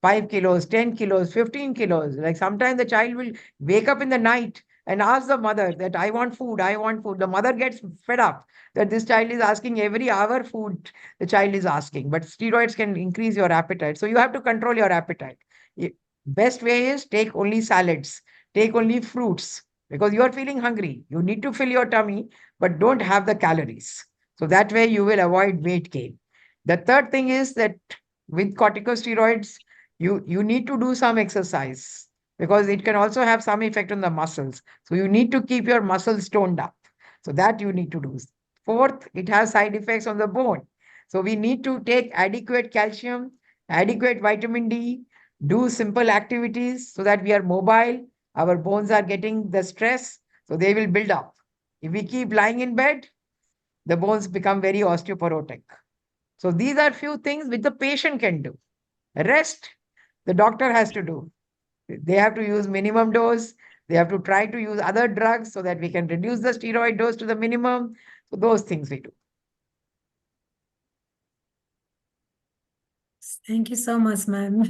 5 kilos, 10 kilos, 15 kilos. Like sometimes the child will wake up in the night and ask the mother that I want food, I want food. The mother gets fed up that this child is asking every hour food the child is asking. But steroids can increase your appetite. So you have to control your appetite. Best way is take only salads, take only fruits because you are feeling hungry. You need to fill your tummy, but don't have the calories. So that way you will avoid weight gain. The third thing is that with corticosteroids, you need to do some exercise because it can also have some effect on the muscles. So you need to keep your muscles toned up. So that you need to do. Fourth, it has side effects on the bone. So we need to take adequate calcium, adequate vitamin D, do simple activities so that we are mobile, our bones are getting the stress, so they will build up. If we keep lying in bed, the bones become very osteoporotic. So these are few things which the patient can do. Rest, the doctor has to do. They have to use minimum dose. They have to try to use other drugs so that we can reduce the steroid dose to the minimum. So those things we do. Thank you so much, ma'am.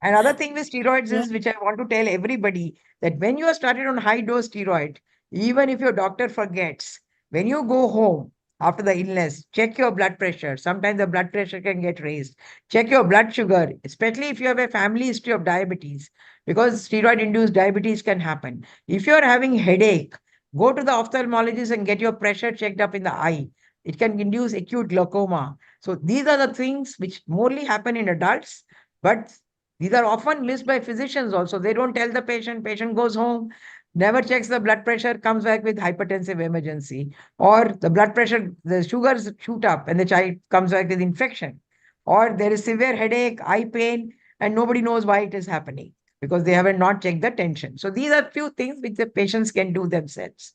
Another thing with steroids Yeah. is, which I want to tell everybody, that when you are started on high dose steroid, even if your doctor forgets, when you go home after the illness, check your blood pressure. Sometimes the blood pressure can get raised. Check your blood sugar, especially if you have a family history of diabetes, because steroid-induced diabetes can happen. If you are having headache, go to the ophthalmologist and get your pressure checked up in the eye. It can induce acute glaucoma. So these are the things which morely happen in adults, but these are often missed by physicians also. They don't tell the patient goes home, never checks the blood pressure, comes back with hypertensive emergency. Or the blood pressure, the sugars shoot up and the child comes back with infection. Or there is severe headache, eye pain, and nobody knows why it is happening because they haven't not checked the tension. So these are few things which the patients can do themselves.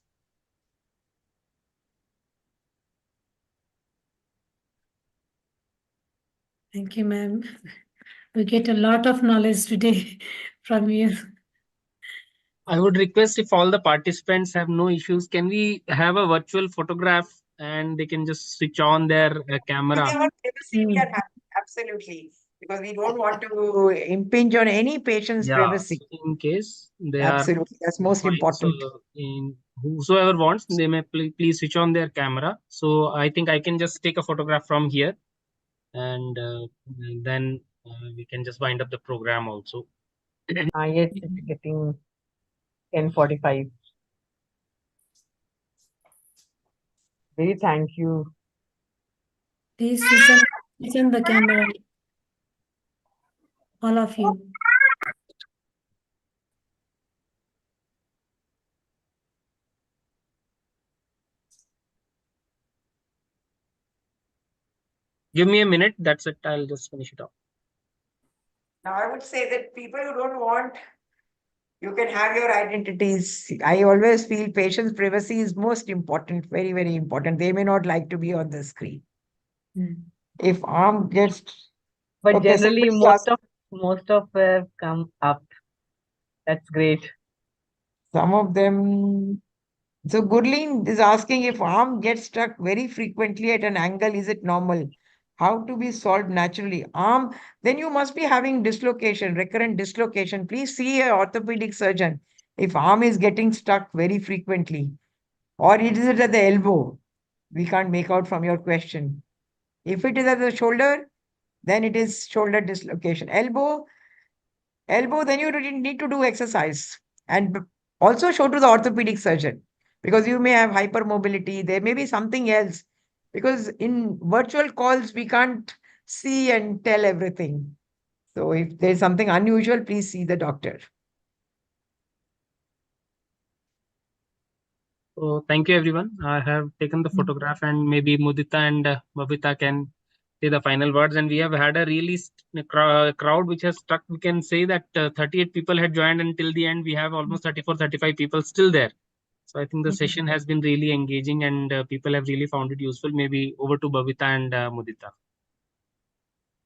Thank you, ma'am. We get a lot of knowledge today from you. I would request if all the participants have no issues, can we have a virtual photograph and they can just switch on their camera? Privacy, we are happy, absolutely, because we don't want to impinge on any patient's Yeah, privacy. so in case they are Absolutely, that's most fine, important. so in whosoever wants, they may please switch on their camera. So I think I can just take a photograph from here, and then we can just wind up the program also. Yes, it's getting 10:45. Very thank you. Please switch on the camera, all of you. Give me a minute. That's it. I'll just finish it off. Now, I would say that people who don't want, you can have your identities. I always feel patient's privacy is most important, very, very important. They may not like to be on the screen. If arm gets, But okay, generally, somebody most of come up. That's great. some of them. So Gurleen is asking, if arm gets stuck very frequently at an angle, is it normal? How to be solved naturally? Arm, then you must be having dislocation, recurrent dislocation. Please see an orthopedic surgeon if arm is getting stuck very frequently. Or is it at the elbow? We can't make out from your question. If it is at the shoulder, then it is shoulder dislocation. Elbow, then you really need to do exercise and also show to the orthopedic surgeon because you may have hypermobility. There may be something else because in virtual calls, we can't see and tell everything. So if there's something unusual, please see the doctor. So thank you, everyone. I have taken the photograph, and maybe Mudita and Babita can say the final words. And we have had a really crowd which has stuck. We can say that 38 people had joined until the end. We have almost 34, 35 people still there. So I think the session has been really engaging, and people have really found it useful. Maybe over to Babita and Mudita.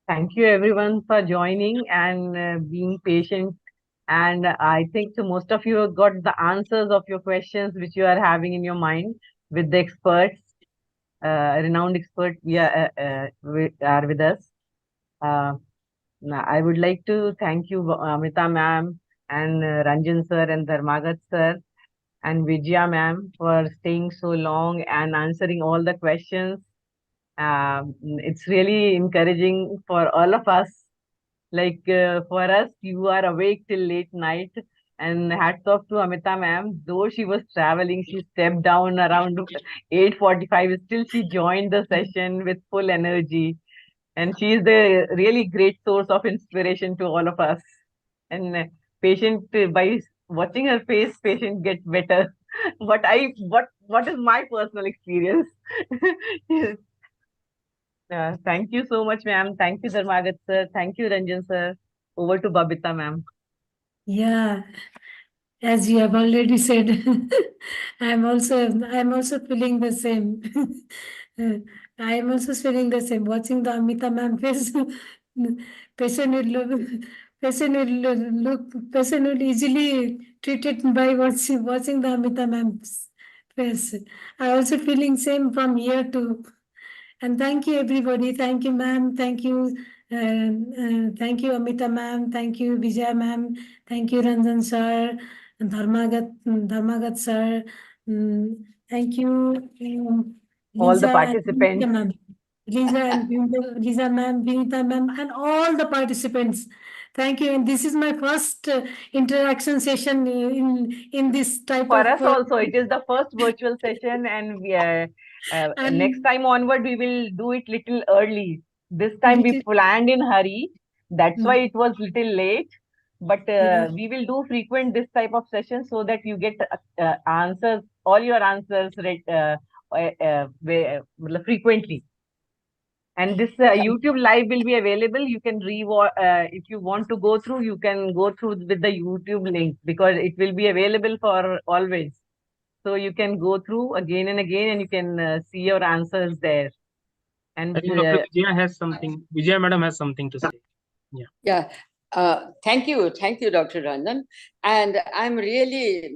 Thank you everyone for joining and being patient. And I think so most of you have got the answers of your questions which you are having in your mind with the experts, renowned experts are with us. Now I would like to thank you, Amita ma'am and Ranjan sir and Dharmagat sir and Vijaya ma'am for staying so long and answering all the questions. It's really encouraging for all of us. Like for us, you are awake till late night And hats off to Amita ma'am. Though she was traveling, she stepped down around 8:45. Still, she joined the session with full energy. And she is the really great source of inspiration to all of us. And patient, by watching her face, patient gets better. What is my personal experience? Thank you so much, ma'am. Thank you, Dharmagat sir. Thank you, Ranjan sir. Over to Babita ma'am. Yeah, as you have already said, I'm also feeling the same. I am also feeling the same. Watching the Amita ma'am face, patient will patient will easily treated by watching the Amita ma'am's face. I also feeling same from here to. And thank you, everybody. Thank you, ma'am. Thank you, Amita ma'am. Thank you, Vijaya ma'am. Thank you, Ranjan sir, Dharmagat sir. Thank you, All the Lisa and participants. Vinita ma'am. Lisa ma'am, Vinita ma'am, and all the participants. Thank you. And this is my first interaction session in this type For of. us also, it is the first virtual session, and next time onward we will do it little early. This time we planned in hurry, that's why it was little late. But we will do frequent this type of sessions so that you get answers, all your answers frequently. And this YouTube live will be available. You can if you want to go through, you can go through with the YouTube link, because it will be available for always. So you can go through again and again, and you can see your answers there. And I think Dr. Vijaya has something. Vijaya madam has something to say. Yeah. Yeah. Thank you, Dr. Ranjan. And I'm really,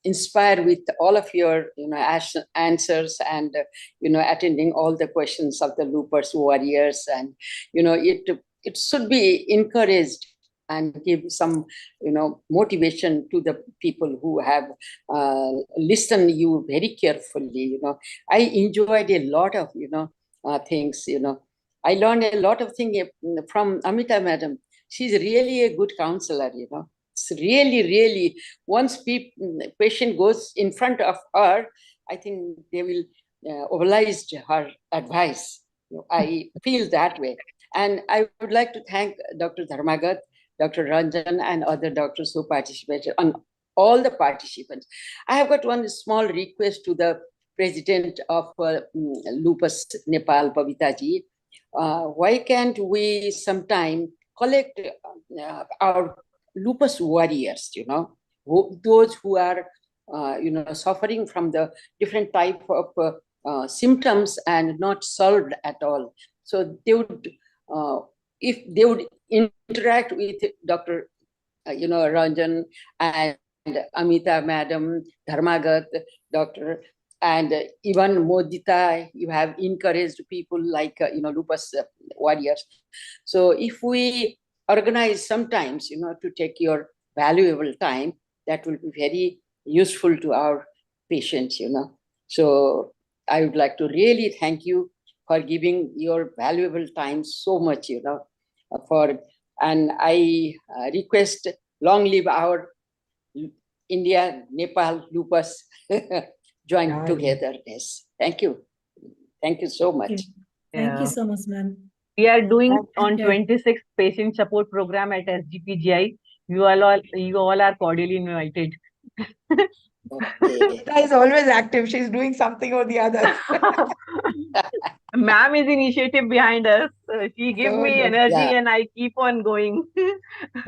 inspired with all of your, answers and, attending all the questions of the lupus warriors. And, it should be encouraged and give some, motivation to the people who have listened you very carefully. I enjoyed a lot of, things. I learned a lot of things from Amita madam. She's really a good counselor. It's really, really, once patient goes in front of her, I think they will oblige her advice. I feel that way. And I would like to thank Dr. Dharmagat, Dr. Ranjan, and other doctors who participated, and all the participants. I have got one small request to the president of Lupus Nepal, Babita ji. Why can't we sometime collect our lupus warriors, those who are, suffering from the different type of symptoms and not solved at all. So they would, if they would interact with Dr. Ranjan and Amita madam, Dharmagat, Dr. And even Modita, you have encouraged people like, lupus warriors. So if we organize sometimes, to take your valuable time, that will be very useful to our patients, So I would like to really thank you for giving your valuable time so much, and I request long live our India, Nepal, lupus join togetherness. Thank you. Thank you so much. Thank you so much, ma'am. We are doing on 26th patient support program at SGPGI. You all are cordially invited. Babita is always active. She's doing something or the other. Ma'am is initiative behind us. She gives me energy and I keep on going.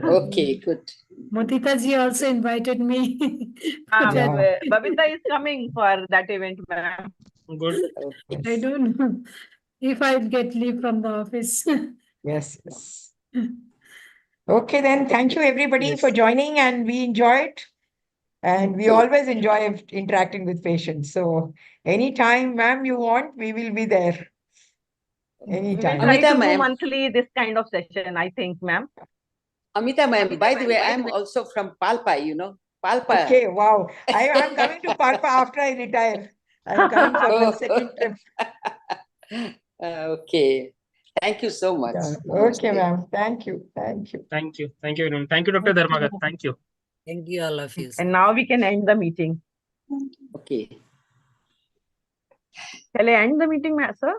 Okay, good. Modita ji also invited me. Babita is coming for that event, ma'am. Good. I don't know if I'll get leave from the office. Yes. Okay, then thank you everybody for joining, and we enjoyed. And we always enjoy interacting with patients. So anytime, ma'am, you want, we will be there. Anytime. We will try to do monthly this kind of session, I think, ma'am. Amita ma'am, by the way, I'm also from Palpa, Palpa. Okay, wow. I'm coming to Palpa after I retire. I'm coming for the second trip. Okay. Thank you so much. Okay, ma'am. Thank you. Thank you. Thank you, everyone. Thank you, Dr. Dharmagat. Thank you. Thank you, all of you. And now we can end the meeting. Okay. Shall I end the meeting, sir?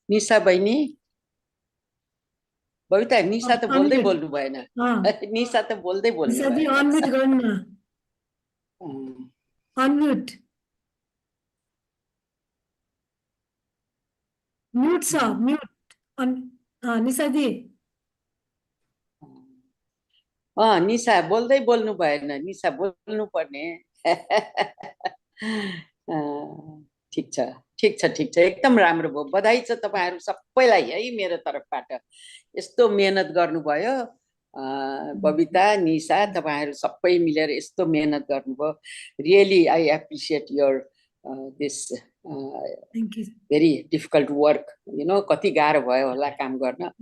निशा बहिनी बबिता निशा त बोल्दै Unmute. बोल्नु भएन निशा त बोल्दै बोल्नु निशाजी भएन unmute गर्नु न unmute mute sir mute निशाजी निशा बोल्दै बोल्नु भएन निशा बोल्नु पर्ने ठिक छ एकदम राम्रो भयो बधाई छ तपाईहरु सबैलाई है मेरो तर्फबाट यस्तो मेहनत गर्नुभयो बबिता निशा तपाईहरु सबै मिलेर यस्तो मेहनत गर्नुभयो really I appreciate your this thank you very difficult work कति गाह्रो भयो होला काम गर्न